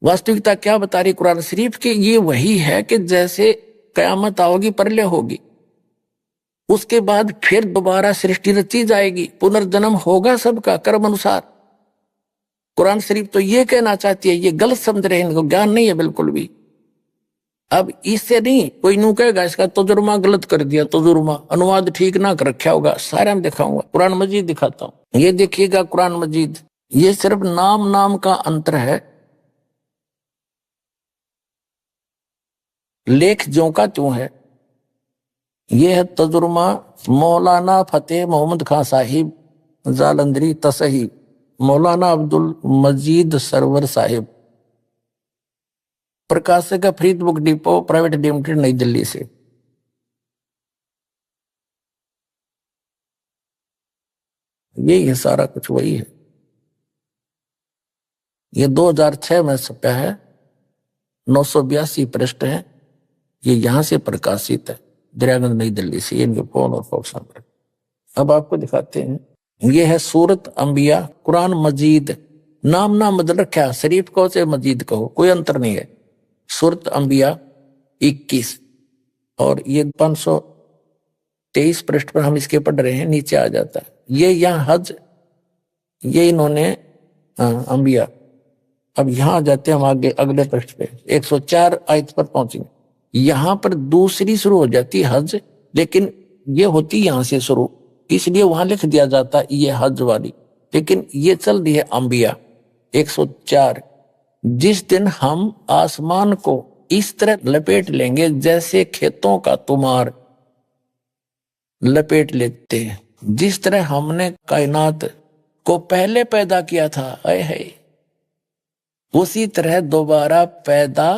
वास्तविकता क्या बता रही कुरान शरीफ की? ये वही है कि जैसे कयामत आओगी परले होगी, उसके बाद फिर दोबारा सृष्टि रची जाएगी, पुनर्जन्म होगा सबका कर्म अनुसार। कुरान शरीफ तो ये कहना चाहती है, ये गलत समझ रहे हैं, इनको ज्ञान नहीं है बिल्कुल भी। अब इससे नहीं कोई नू कहेगा इसका तजुर्मा गलत कर दिया, तजुर्मा अनुवाद ठीक ना कर रखा होगा, सारा मैं दिखाऊंगा। कुरान मजीद दिखाता हूं, ये देखिएगा कुरान मजीद। ये सिर्फ नाम नाम का अंतर है, लेख ज्यों का त्यों है। ये है तजुर्मा मौलाना फतेह मोहम्मद खान साहिब जालंधरी तसही, मौलाना अब्दुल मजीद सरवर साहिब, प्रकाशक Farid book depot private limited, नई दिल्ली से। यही है, सारा कुछ वही है। ये 2006 में छपा है, 982 पृष्ठ है। ये यहां से प्रकाशित है, दरियागंज नई दिल्ली से। इनके फोन और फॉक्स नंबर। अब आपको दिखाते हैं, ये है सूरत अंबिया कुरान मजीद। नाम ना बदल रखा, शरीफ कहो चाहे मजीद कहो, कोई अंतर नहीं है। सूरत अंबिया 21 और ये 523 पृष्ठ पर हम इसके पढ़ रहे हैं, नीचे आ जाता है ये यहाँ हज, ये इन्होंने अंबिया। अब यहां आ जाते हैं हम आगे अगले पृष्ठ पे, 104 आयत पर पहुंचेंगे। यहां पर दूसरी शुरू हो जाती है हज, लेकिन ये होती यहां से शुरू, इसलिए वहां लिख दिया जाता ये हज वाली, लेकिन ये चल रही है अंबिया 104। जिस दिन हम आसमान को इस तरह लपेट लेंगे जैसे खेतों का तुमार लपेट लेते हैं, जिस तरह हमने कायनात को पहले पैदा किया था, आए है उसी तरह दोबारा पैदा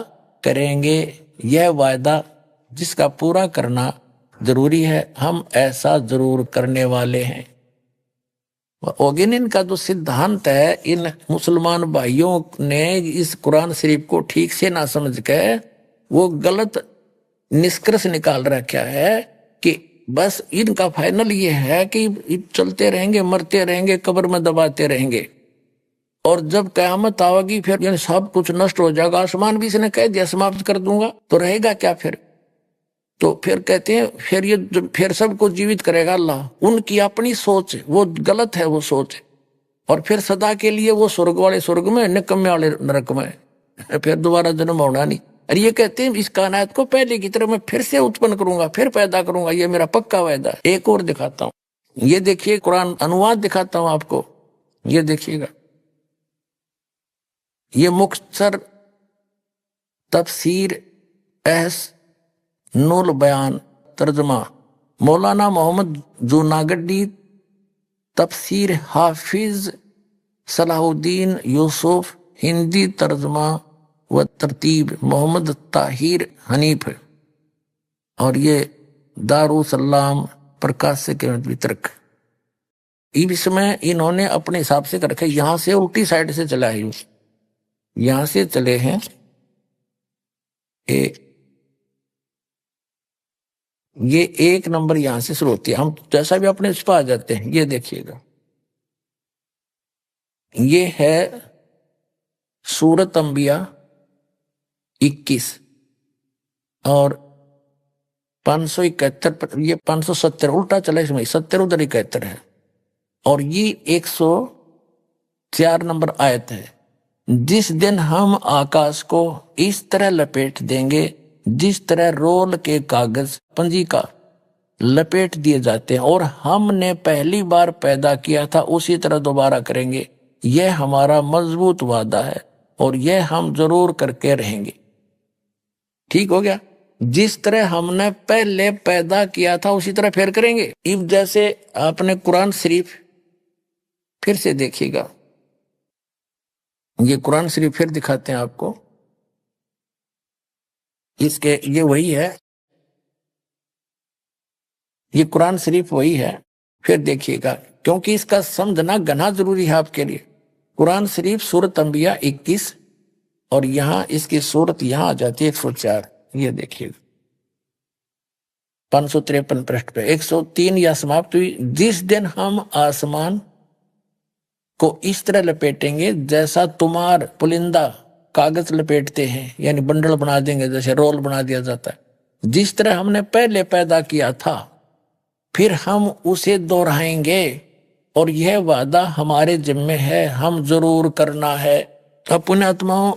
करेंगे। यह वायदा जिसका पूरा करना जरूरी है, हम ऐसा जरूर करने वाले हैं। ओगिन इनका जो सिद्धांत है, इन मुसलमान भाइयों ने इस कुरान शरीफ को ठीक से ना समझ के वो गलत निष्कर्ष निकाल रखा है कि बस इनका फाइनल ये है कि चलते रहेंगे, मरते रहेंगे, कब्र में दबाते रहेंगे, और जब कयामत आवेगी फिर यानी सब कुछ नष्ट हो जाएगा। आसमान भी इसने कह दिया समाप्त कर दूंगा, तो रहेगा क्या फिर? तो फिर कहते हैं फिर ये फिर सबको जीवित करेगा अल्लाह। उनकी अपनी सोच वो गलत है, वो सोच। और फिर सदा के लिए वो स्वर्ग वाले स्वर्ग में, निकम्मे वाले नरक में, फिर दोबारा जन्म होना नहीं। और ये कहते हैं इस कायनात को पहले की तरह मैं फिर से उत्पन्न करूंगा, फिर पैदा करूंगा, ये मेरा पक्का वायदा है। एक और दिखाता हूं, ये देखिए कुरान अनुवाद दिखाता हूं आपको, ये देखिएगा। ये मुख्तसर तफसीर एहस नूल बयान तर्जमा मौलाना मोहम्मद जूनागढ़ी, तफसीर हाफिज सलाहुद्दीन यूसुफ, हिंदी तर्जमा व तरतीब मोहम्मद ताहिर हनीफ, और ये दारुसलाम प्रकाशक वितरक। इसमें इन्होंने अपने हिसाब से कर रखा, यहां से उल्टी साइड से चला है, यहां से चले हैं ये एक नंबर यहां से शुरू होती है। हम जैसा भी अपने इस पर आ जाते हैं, ये देखिएगा, ये है सूरत अंबिया 21 और 571 पर, ये 570 उल्टा चला, इसमें 70 उधर 71 है, और ये 104 नंबर आयत है। जिस दिन हम आकाश को इस तरह लपेट देंगे जिस तरह रोल के कागज पंजी का लपेट दिए जाते हैं, और हमने पहली बार पैदा किया था उसी तरह दोबारा करेंगे। यह हमारा मजबूत वादा है और यह हम जरूर करके रहेंगे। ठीक हो गया। जिस तरह हमने पहले पैदा किया था उसी तरह फिर करेंगे। इब जैसे आपने कुरान शरीफ फिर से देखिएगा, ये कुरान शरीफ फिर दिखाते हैं आपको, इसके ये वही है, ये कुरान शरीफ वही है। फिर देखिएगा, क्योंकि इसका समझना घना जरूरी है आपके लिए। कुरान शरीफ सूरत अंबिया 21 और यहां इसकी सूरत यहां आ जाती है 104। ये देखिएगा 553 पृष्ठ पे 103 या समाप्त हुई। जिस दिन हम आसमान को इस तरह लपेटेंगे जैसा तुम्हार पुलिंदा कागज लपेटते हैं, यानी बंडल बना देंगे, जैसे रोल बना दिया जाता है, जिस तरह हमने पहले पैदा किया था फिर हम उसे दोहराएंगे और यह वादा हमारे जिम्मे है, हम जरूर करना है। अपने आत्माओं,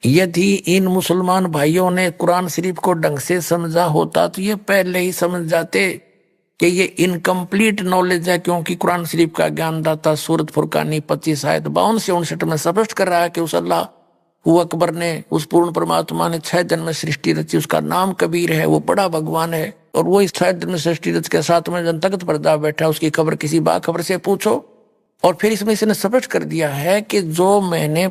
यदि इन मुसलमान भाइयों ने कुरान शरीफ को ढंग से समझा होता तो ये पहले ही समझ जाते कि ये इनकम्प्लीट नॉलेज है, क्योंकि कुरान शरीफ का ज्ञानदाता सूरत फुरकानी 25 आयत 52 से 59 में स्पष्ट कर रहा है कि उस अल्लाह वो अकबर ने, उस पूर्ण परमात्मा ने 6 दिन में सृष्टि रची, उसका नाम कबीर है, वो बड़ा भगवान है, और वो इस 6 दिन में सृष्टि रच के 7वें दिन तख्त पर जा बैठा, उसकी खबर किसी बाखबर से पूछो। और फिर इसमें इसने स्पष्ट कर दिया है कि जो मैंने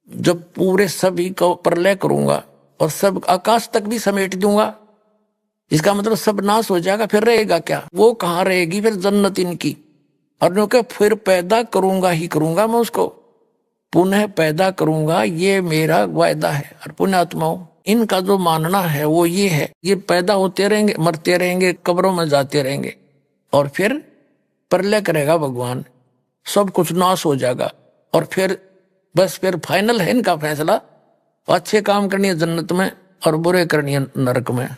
जब पूरे सभी को प्रलय करूंगा और सब आकाश तक भी समेट दूंगा, इसका मतलब सब नाश हो जाएगा, फिर रहेगा क्या? वो कहाँ रहेगी फिर जन्नत इनकी। और क्योंकि फिर पैदा करूंगा ही करूंगा, मैं उसको पुनः पैदा करूंगा, ये मेरा वायदा है। और पुण्यात्माओं, इनका जो मानना है वो ये है, ये पैदा होते रहेंगे, मरते रहेंगे, कब्रों में जाते रहेंगे, और फिर प्रलय करेगा भगवान, सब कुछ नाश हो जाएगा, और फिर बस फिर फाइनल है इनका फैसला, अच्छे काम करनी है जन्नत में और बुरे करनी है नरक में,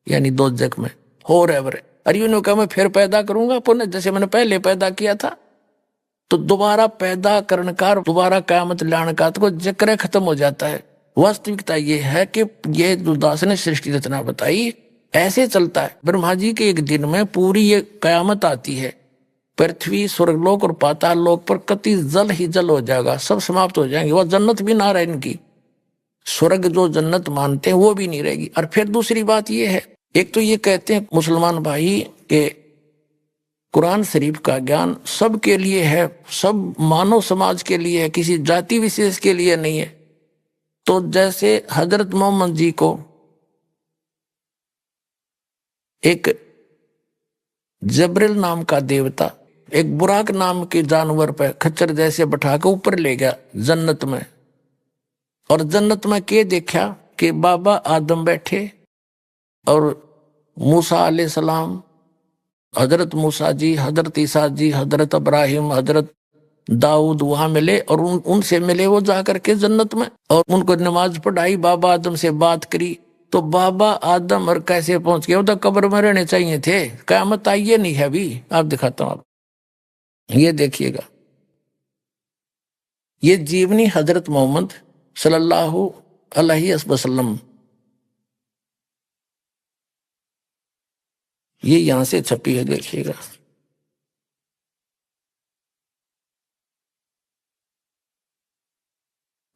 यानी दोजख में, हो रहे। अरे यूं कहा मैं फिर पैदा करूंगा पुनः, जैसे मैंने पहले पैदा किया था। तो दोबारा पैदा करने का, दोबारा कयामत लाने का तो जिक्र खत्म हो जाता है। वास्तविकता ये है कि ये जो दास ने सृष्टि रचना बताई ऐसे चलता है। ब्रह्मा जी के एक दिन में पूरी ये कयामत आती है, पृथ्वी, स्वर्गलोक और पाताल लोक पर कति जल ही जल हो जाएगा, सब समाप्त हो जाएंगे, वह जन्नत भी ना रहे इनकी, स्वर्ग जो जन्नत मानते हैं वो भी नहीं रहेगी। और फिर दूसरी बात ये है, एक तो ये कहते हैं मुसलमान भाई के कुरान शरीफ का ज्ञान सबके लिए है, सब मानव समाज के लिए है, किसी जाति विशेष के लिए नहीं है। तो जैसे हजरत मोहम्मद जी को एक जबरिल नाम का देवता एक बुराक नाम के जानवर पर खच्चर जैसे बैठा के ऊपर ले गया जन्नत में, और जन्नत में के देखा कि बाबा आदम बैठे और मूसा अलैहि सलाम, हजरत मूसा जी, हजरत ईसा जी, हजरत इब्राहिम, हजरत दाऊद वहां मिले, और उनसे मिले वो जाकर के जन्नत में, और उनको नमाज पढ़ाई, बाबा आदम से बात करी। तो बाबा आदम और कैसे पहुंच गए? वो तो कब्र में रहने चाहिए थे, कयामत आई ये नहीं है अभी। आप दिखाता हूं, आप ये देखिएगा, ये जीवनी हजरत मोहम्मद सल्लल्लाहु अलैहि वसल्लम, ये यहां से छपी है, देखिएगा।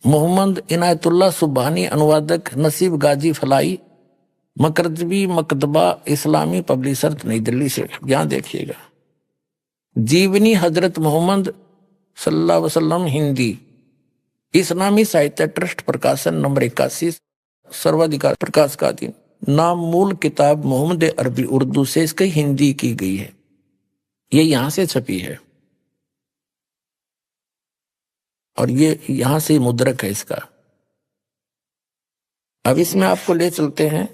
मोहम्मद इनायतुल्लाह सुबहानी, अनुवादक नसीब गाजी फलाई, मकरजबी मकतबा इस्लामी पब्लिशर नई दिल्ली से। यहां देखिएगा, जीवनी हजरत मोहम्मद सल्लल्लाहु अलैहि वसल्लम, हिंदी, इस्लामी साहित्य ट्रस्ट, प्रकाशन नंबर 81, सर्वाधिकार प्रकाश का अधीन। नाम मूल किताब मोहम्मद अरबी उर्दू से इसकी हिंदी की गई है, ये यहां से छपी है, और ये यहां से मुद्रक है इसका। अब इसमें आपको ले चलते हैं,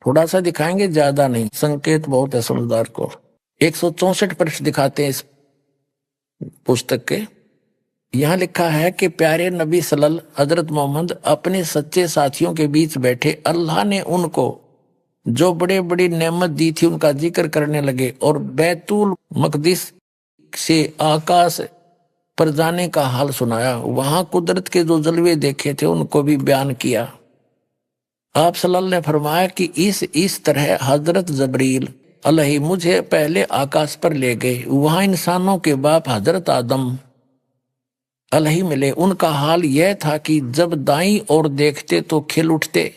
थोड़ा सा दिखाएंगे, ज्यादा नहीं, संकेत बहुत है समझदार को। 164 पृष्ठ दिखाते हैं इस पुस्तक के। यहां लिखा है कि प्यारे नबी सल्लल्लाहु हजरत मोहम्मद अपने सच्चे साथियों के बीच बैठे, अल्लाह ने उनको जो बड़े बड़ी नेमत दी थी उनका जिक्र करने लगे, और बैतुल मकदिस से आकाश पर जाने का हाल सुनाया, वहां कुदरत के जो जलवे देखे थे उनको भी बयान किया। आप सल्लल्लाहु ने फरमाया कि इस तरह हजरत जबरील अलैहि मुझे पहले आकाश पर ले गए, वहां इंसानों के बाप हजरत आदम अलही मिले, उनका हाल यह था कि जब दाईं ओर देखते तो खिल उठते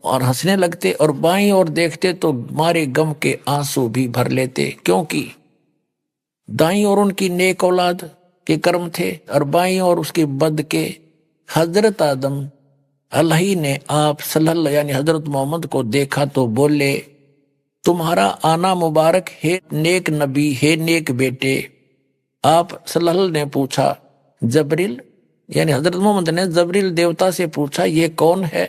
और हंसने लगते, और बाईं ओर देखते तो मारे गम के आंसू भी भर लेते, क्योंकि दाईं ओर उनकी नेक औलाद के कर्म थे और बाईं ओर उसके बद के। हजरत आदम अलही ने आप सल्लल्लाहु यानी हजरत मोहम्मद को देखा तो बोले, तुम्हारा आना मुबारक है नेक नबी, है नेक बेटे। आप सल्लल्लाहु ने पूछा, जबरील यानी हजरत मोहम्मद ने जबरील देवता से पूछा, ये कौन है?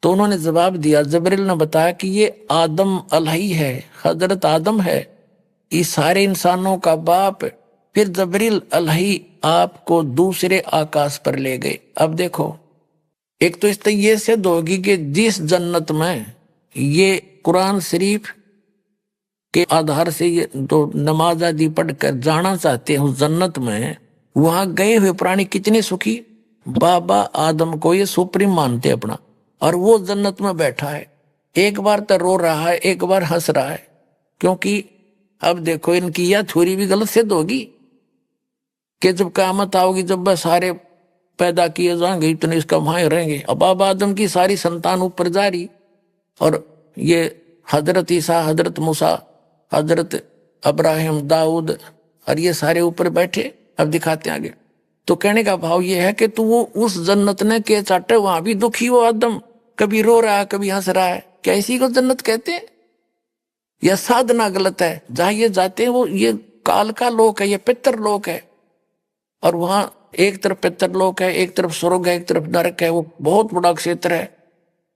तो उन्होंने जवाब दिया, जबरील ने बताया कि ये आदम अलही है, हजरत आदम है, इस सारे इंसानों का बाप। फिर जबरील अलही आपको दूसरे आकाश पर ले गए। अब देखो, एक तो इस तरह ये सिद्ध होगी कि जिस जन्नत में ये कुरान शरीफ के आधार से ये तो नमाज आदि पढ़कर जाना चाहते हैं, उस जन्नत में वहां गए हुए प्राणी कितने सुखी। बाबा आदम को ये सुप्रीम मानते अपना, और वो जन्नत में बैठा है, एक बार तो रो रहा है, एक बार हंस रहा है। क्योंकि अब देखो, इनकी यह थ्योरी भी गलत सिद्ध होगी कि जब क़यामत आओगी, जब वह सारे पैदा किए जाएंगे, इतने इसका वहां रहेंगे। अब बाबा आदम की सारी संतान ऊपर जा रही, और ये हजरत ईसा, हजरत मूसा, हजरत अब्राहिम, दाऊद, और ये सारे ऊपर बैठे। अब दिखाते आगे। तो कहने का भाव ये है कि तू वो उस जन्नत ने के चाटे, वहां भी दुखी वो आदम, कभी रो रहा है कभी हंस रहा है, क्या इसी को जन्नत कहते हैं? यह साधना गलत है। जहां ये जाते हैं वो ये काल का लोक है, ये पितर लोक है, और वहां एक तरफ पितर लोक है, एक तरफ स्वर्ग है, एक तरफ नरक है, वो बहुत बड़ा क्षेत्र है।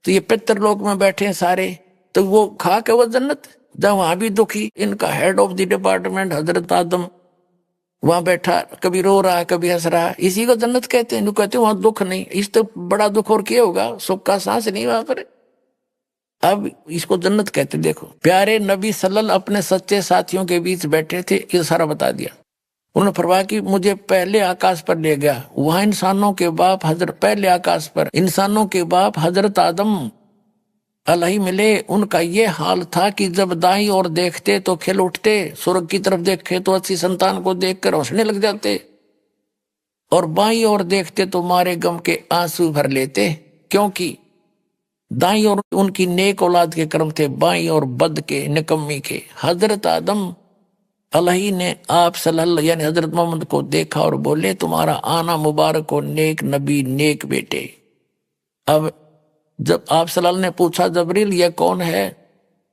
तो ये पितर लोक में बैठे हैं सारे, तो वो खा के वो जन्नत, जहां वहां भी दुखी। इनका हेड ऑफ द डिपार्टमेंट हजरत आदम वहां बैठा, कभी रो रहा है कभी हंस रहा है, इसी को जन्नत कहते हैं। कहते हैं वहां दुख नहीं, इस तो बड़ा दुख और क्या होगा, सुख का सांस नहीं वहां पर। अब इसको जन्नत कहते। देखो, प्यारे नबी सल्लल्लाहु अपने सच्चे साथियों के बीच बैठे थे, ये सारा बता दिया। उन्होंने फरमाया कि मुझे पहले आकाश पर ले गया, वहां इंसानों के बाप हजरत, पहले आकाश पर इंसानों के बाप हजरत आदम अलही मिले। उनका ये हाल था कि जब दाईं ओर देखते तो खिल उठते, स्वर्ग की तरफ देखे तो अच्छी संतान को देखकर हंसने लग जाते, और बाईं ओर देखते तो मारे गम के आंसू भर लेते, क्योंकि दाईं ओर उनकी नेक औलाद के कर्म थे, बाईं ओर बद के निकम्मी के। हजरत आदम अलही ने आप सल्लल्लाहु यानी हजरत मोहम्मद को देखा और बोले, तुम्हारा आना मुबारक हो नेक नबी, नेक बेटे। अब जब आप सल्लल्लाहु ने पूछा, जबरील ये कौन है?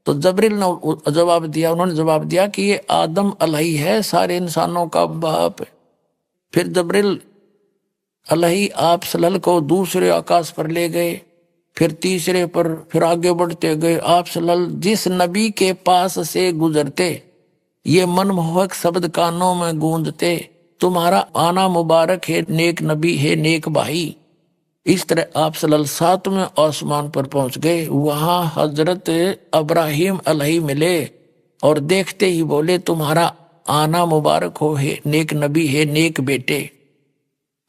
तो जबरील ने जवाब दिया, उन्होंने जवाब दिया कि ये आदम अलही है, सारे इंसानों का बाप। फिर जबरील अलही आप सल्लल्लाहु को दूसरे आकाश पर ले गए, फिर तीसरे पर, फिर आगे बढ़ते गए। आप सल्लल्लाहु जिस नबी के पास से गुजरते, ये मनमोहक शब्द कानों में गूंजते, तुम्हारा आना मुबारक है नेक नबी, है नेक भाई। इस तरह आप सल्लल्लाहु सातवें आसमान पर पहुंच गए। वहां हजरत अब्राहिम अलही मिले और देखते ही बोले, तुम्हारा आना मुबारक हो, है नेक नबी, है नेक बेटे।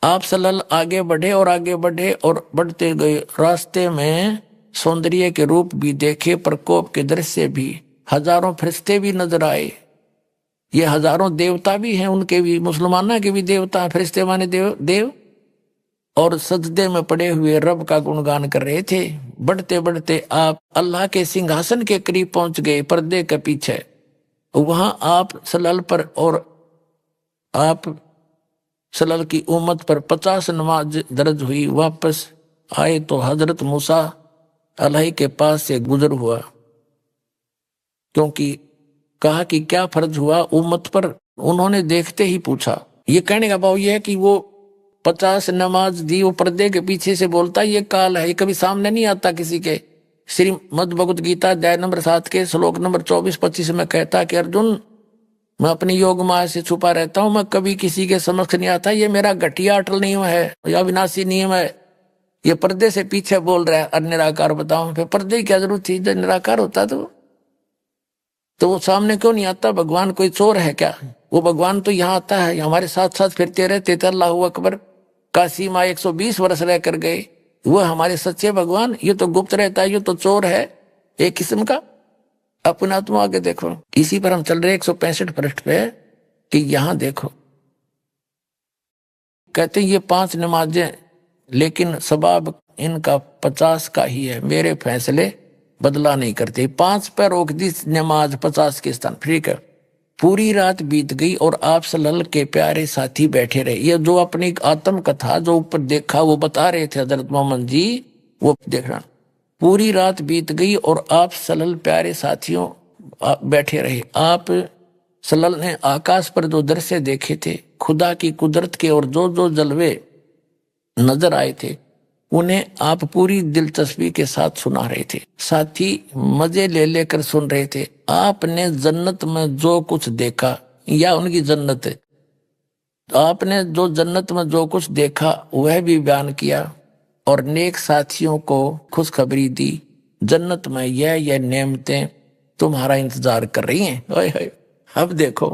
आप सल्लल्लाहु आगे बढ़े और आगे बढ़े और बढ़ते गए। रास्ते में सौंदर्य के रूप भी देखे, प्रकोप के दृश्य भी, हजारों फरिश्ते भी नजर आए। ये हजारों देवता भी हैं, उनके भी, मुसलमानों के भी देवता, फरिश्ते माने देव, और सजदे में पड़े हुए रब का गुणगान कर रहे थे। बढ़ते बढ़ते आप अल्लाह के सिंहासन के करीब पहुंच गए, पर्दे के पीछे। वहां आप सल्लल्लाहु पर और आप सल्लल्लाहु की उम्मत पर 50 नमाज दर्ज हुई। वापस आए तो हजरत मूसा अलही के पास से गुजर हुआ, क्योंकि कहा कि क्या फर्ज हुआ उम्मत पर। उन्होंने देखते ही पूछा। ये कहने का भाव यह है कि वो 50 नमाज दी, वो पर्दे के पीछे से बोलता, ये काल है, कभी सामने नहीं आता किसी के। श्रीमद् भगवद गीता अध्याय नंबर 7 के श्लोक नंबर 24-25 में कहता कि अर्जुन, मैं अपनी योग माया से छुपा रहता हूं, मैं कभी किसी के समक्ष नहीं आता। ये मेरा घटिया अटल नियम है या विनाशी नियम है। ये पर्दे से पीछे बोल रहा है निराकार। बताओ फिर पर्दे की क्या जरूरत थी? जब निराकार होता तो वो सामने क्यों नहीं आता? भगवान कोई चोर है क्या? वो भगवान तो यहाँ आता है, हमारे साथ साथ फिरते रहते थे। अल्लाहू अकबर, काशी माँ 120 वर्ष रह कर गए, वो हमारे सच्चे भगवान। ये तो गुप्त रहता है, ये तो चोर है एक किस्म का। अपना तुम आगे देखो। इसी पर हम चल रहे 165 पृष्ठ पे कि यहाँ देखो, कहते ये 5 नमाजें, लेकिन सवाब इनका 50 का ही है, मेरे फैसले बदला नहीं करते। 5 पर रोक दी नमाज, 50 के स्थान। ठीक है। पूरी रात बीत गई और आप सल्लल्लाहु के प्यारे साथी बैठे रहे। ये जो अपनी आत्म कथा जो ऊपर देखा वो बता रहे थे हजरत मोहम्मद जी, वो देखना। पूरी रात बीत गई और आप सल्लल्लाहु प्यारे साथियों बैठे रहे। आप सल्लल्लाहु ने आकाश पर जो दृश्य देखे थे, खुदा की कुदरत के और जो जो जलवे नजर आए थे, उन्हें आप पूरी दिलचस्पी के साथ सुना रहे थे। साथी मजे ले लेकर सुन रहे थे। आपने जन्नत में जो कुछ देखा, या उनकी जन्नत है, आपने जो जन्नत में जो कुछ देखा वह भी बयान किया और नेक साथियों को खुशखबरी दी। जन्नत में यह नेमतें तुम्हारा इंतजार कर रही हैं। ओए होए, अब देखो,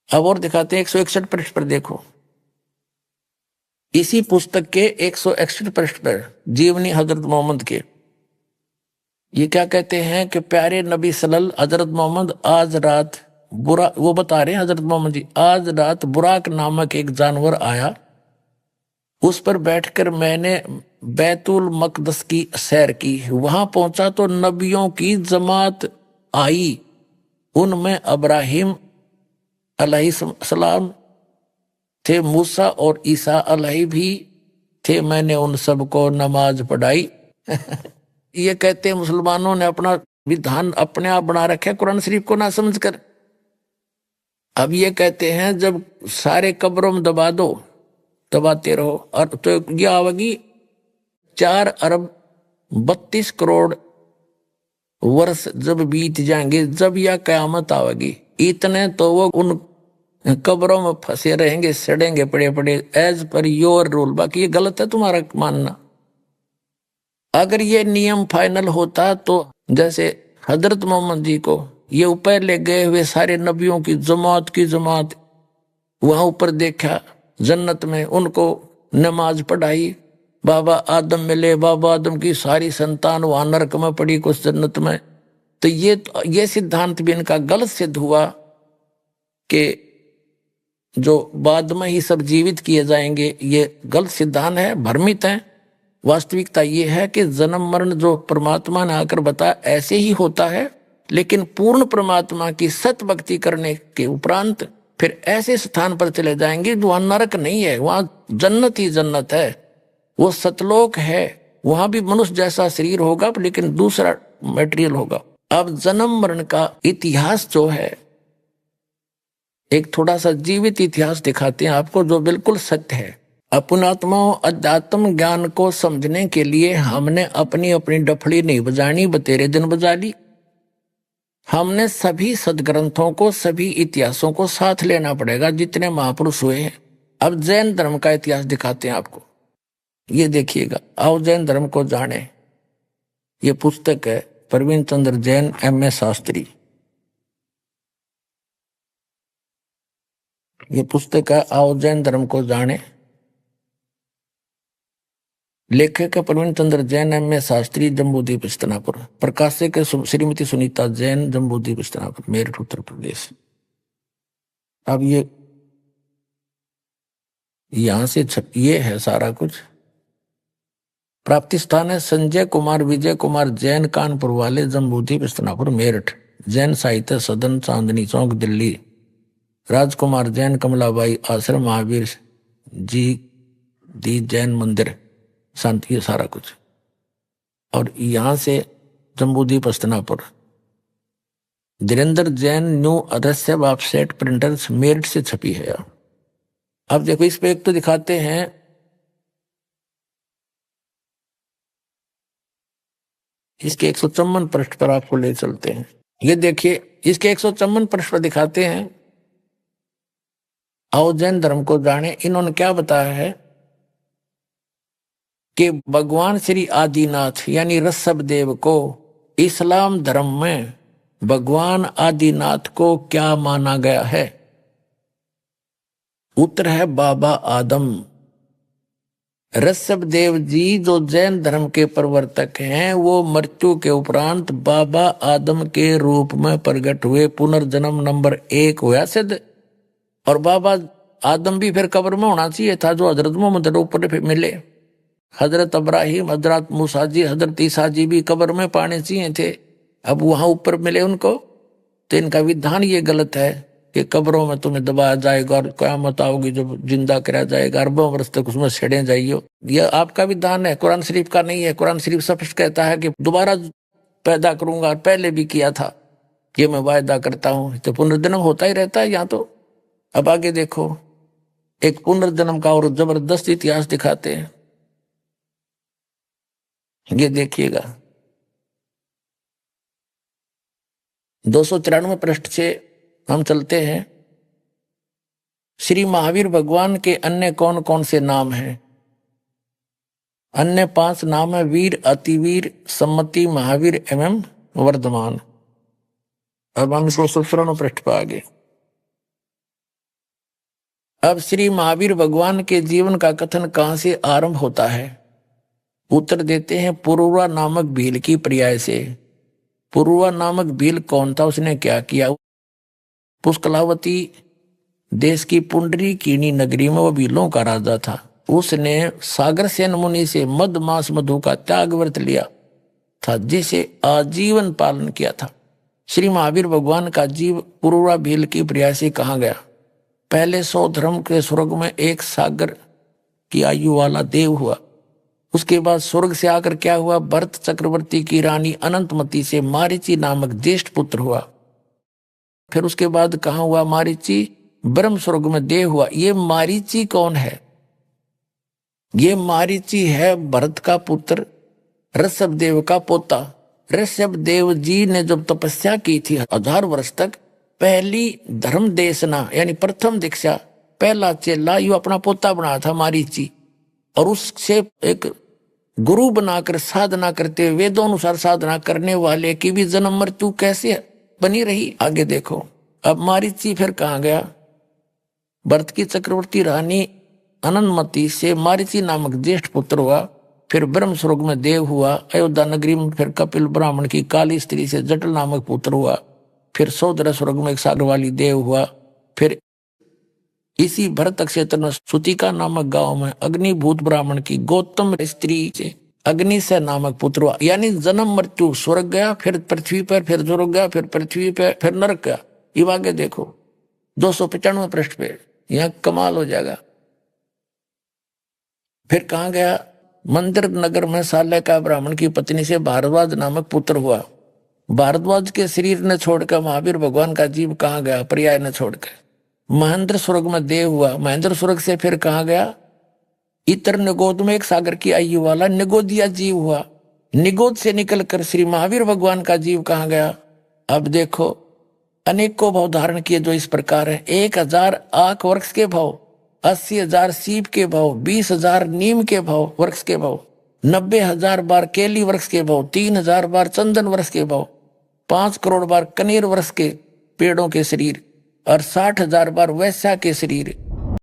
अब और दिखाते हैं। 161 पृष्ठ पर देखो, इसी पुस्तक के 161 पृष्ठ पर जीवनी हजरत मोहम्मद के ये क्या कहते हैं कि प्यारे नबी सल्लल्लाहु हजरत मोहम्मद आज रात बुरा, वो बता रहे हैं हजरत मोहम्मद जी, आज रात बुराक नामक एक जानवर आया, उस पर बैठकर मैंने बैतुल मकदस की सैर की। वहां पहुंचा तो नबियों की जमात आई, उनमें अब्राहिम अलैहिस्सलाम थे, मूसा और ईसा अलैहि भी थे। मैंने उन सबको नमाज पढ़ाई। ये कहते हैं मुसलमानों ने अपना विधान अपने आप बना रखे कुरान शरीफ को ना समझकर। अब ये कहते हैं जब सारे कब्रों में दबा दो, दबाते रहो, और तो ये आवेगी 4 अरब 32 करोड़ वर्ष जब बीत जाएंगे, जब यह कयामत आवेगी, इतने तो वो उन कब्रों में फंसे रहेंगे, सड़ेंगे पड़े पड़े, एज पर योर रूल। बाकी ये गलत है तुम्हारा मानना। अगर ये नियम फाइनल होता तो जैसे हजरत मोहम्मद जी को ये ऊपर ले गए हुए सारे नबियों की जमात वहां ऊपर देखा जन्नत में, उनको नमाज पढ़ाई, बाबा आदम मिले, बाबा आदम की सारी संतान वहां नरक में पड़ी, कुछ जन्नत में। तो ये सिद्धांत भी इनका गलत सिद्ध हुआ कि जो बाद में ही सब जीवित किए जाएंगे। ये गलत सिद्धांत है, भ्रमित है। वास्तविकता ये है कि जन्म मरण जो परमात्मा ने आकर बताया ऐसे ही होता है, लेकिन पूर्ण परमात्मा की सत भक्ति करने के उपरांत फिर ऐसे स्थान पर चले जाएंगे जो वहां नरक नहीं है, वहां जन्नत ही जन्नत है, वो सतलोक है। वहां भी मनुष्य जैसा शरीर होगा लेकिन दूसरा मटेरियल होगा। अब जन्म मरण का इतिहास जो है, एक थोड़ा सा जीवित इतिहास दिखाते हैं आपको जो बिल्कुल सत्य है। अपनात्माओं, अध्यात्म ज्ञान को समझने के लिए हमने अपनी अपनी डफड़ी नहीं बजानी, बतेरे दिन बजा ली। हमने सभी सदग्रंथों को, सभी इतिहासों को साथ लेना पड़ेगा जितने महापुरुष हुए हैं। अब जैन धर्म का इतिहास दिखाते हैं आपको, ये देखिएगा। आओ जैन धर्म को जाने। ये पुस्तक है प्रवीण चंद्र जैन M.A. शास्त्री, ये पुस्तक है आओ जैन धर्म को जाने। लेखक है प्रवीण चंद्र जैन M.A. शास्त्री, जम्बूद्वीप हस्तिनापुर। प्रकाशक है श्रीमती सुनीता जैन, जम्बूद्वीप हस्तिनापुर, मेरठ उत्तर प्रदेश। अब ये यहां से ये है सारा कुछ। प्राप्ति स्थान है संजय कुमार विजय कुमार जैन, कानपुर वाले, जम्बूद्वीप हस्तिनापुर, मेरठ। जैन साहित्य सदन, चांदनी चौक, दिल्ली। राजकुमार जैन, कमलाबाई आश्रम, महावीर जी दी जैन मंदिर, शांति, ये सारा कुछ। और यहां से Jambudweep Hastinapur. Dhirendra Jain, new Adasya offset printers, Meerut से छपी है। अब देखो इस पे एक तो दिखाते हैं, इसके 154 पृष्ठ पर आपको ले चलते हैं। ये देखिए इसके 154 पृष्ठ पर दिखाते हैं आओ जैन धर्म को जाने। इन्होंने क्या बताया है कि भगवान श्री आदिनाथ यानी ऋषभ देव को इस्लाम धर्म में भगवान आदिनाथ को क्या माना गया है? उत्तर है बाबा आदम। ऋषभ देव जी जो जैन धर्म के प्रवर्तक हैं, वो मृत्यु के उपरांत बाबा आदम के रूप में प्रकट हुए, पुनर्जन्म नंबर 1 हुआ सिद्ध। और बाबा आदम भी फिर कब्र में होना चाहिए था, जो हजरत मोहम्मद ऊपर मिले। हजरत इब्राहिम, हजरत मूसा जी, हजरत ईसा जी भी कब्र में पाने चाहिए थे, अब वहां ऊपर मिले उनको। तो इनका विधान ये गलत है कि कब्रों में तुम्हें दबाया जाएगा और क़यामत आओगी जब जिंदा कराया जाएगा, अरबों वर्ष तक उसमें छेड़े जाइयो। यह आपका विधान है, कुरान शरीफ का नहीं है। कुरान शरीफ स्पष्ट कहता है कि दोबारा पैदा करूंगा, और पहले भी किया था, ये मैं वायदा करता हूं। तो पुनर्जन्म होता ही रहता है यहाँ तो। अब आगे देखो, एक पुनर्जन्म का और जबरदस्त इतिहास दिखाते हैं, ये देखिएगा। 294 पृष्ठ से हम चलते हैं। श्री महावीर भगवान के अन्य कौन कौन से नाम हैं? अन्य 5 नाम है: वीर, अतिवीर, सम्मति, महावीर एवं वर्धमान। अब हम 294 पृष्ठ पर आगे। अब श्री महावीर भगवान के जीवन का कथन कहां से आरंभ होता है? उत्तर देते हैं पुरुरवा नामक भील की पर्याय से। पुरुरवा नामक भील कौन था? उसने क्या किया? पुष्कलावती देश की पुंडरी कीनी नगरी में वो भीलों का राजा था। उसने सागर सेन मुनि से मद मास मधु का त्याग व्रत लिया था, जिसे आजीवन पालन किया था। श्री महावीर भगवान का जीव पुरुरवा भील की पर्याय से कहा गया। पहले 100 धर्म के स्वर्ग में एक सागर की आयु वाला देव हुआ। उसके बाद स्वर्ग से आकर क्या हुआ? भरत चक्रवर्ती की रानी अनंतमती से मारीची नामक ज्येष्ठ पुत्र हुआ। फिर उसके बाद कहाँ हुआ? मारीची ब्रह्म स्वर्ग में देव हुआ। ये मारीची कौन है? ये मारीची है भरत का पुत्र, ऋषभ देव का पोता। ऋषभ देव जी ने जब तपस्या की थी 1000 वर्ष तक, पहली धर्म देशना यानी प्रथम दीक्षा, पहला चेला यू अपना पोता बनाया था मारीची। और उससे एक गुरु बनाकर साधना करते, वेदों अनुसार साधना करने वाले की भी जन्म मृत्यु कैसे बनी रही? आगे देखो। अब मारीची फिर कहाँ गया? भरत की चक्रवर्ती रानी अनंतमती से मारीची नामक ज्येष्ठ पुत्र हुआ। फिर ब्रह्म स्वर्ग में देव हुआ। अयोध्या नगरी में फिर कपिल ब्राह्मण की काली स्त्री से जटल नामक पुत्र हुआ। फिर सौदर स्वर्ग में एक सागर वाली देव हुआ। फिर इसी भरत क्षेत्र में सुतिका नामक गांव में अग्निभूत ब्राह्मण की गौतम स्त्री से अग्नि से नामक पुत्र हुआ। यानी जन्म मृत्यु, स्वर्ग गया, फिर पृथ्वी पर, फिर स्वर्ग गया, फिर पृथ्वी पर, फिर नरक गया। ये आगे देखो 295 पृष्ठ पे, यहां कमाल हो जाएगा। फिर कहाँ गया? मंदिर नगर में साल्य का ब्राह्मण की पत्नी से भारद्वाज नामक पुत्र हुआ। भारद्वाज के शरीर ने छोड़कर महावीर भगवान का जीव कहाँ गया? पर्याय ने छोड़कर महेंद्र स्वर्ग में देव हुआ। महेंद्र स्वर्ग से फिर कहाँ गया? इतर निगोद में एक सागर की आयु वाला निगोदिया जीव हुआ। निगोद से निकलकर श्री महावीर भगवान का जीव कहाँ गया? अब देखो, अनेकों भाव धारण किए जो इस प्रकार है: 1000 आक वृक्ष के भाव, 80,000 सीप के भाव, 20,000 नीम के भाव वृक्ष के भाव, 90,000 बार केली वृक्ष के भाव, 3,000 बार चंदन वृक्ष के भाव, 5 करोड़ बार कनेर वृक्ष के पेड़ों के शरीर, और 60,000 बार वैश्या के शरीर।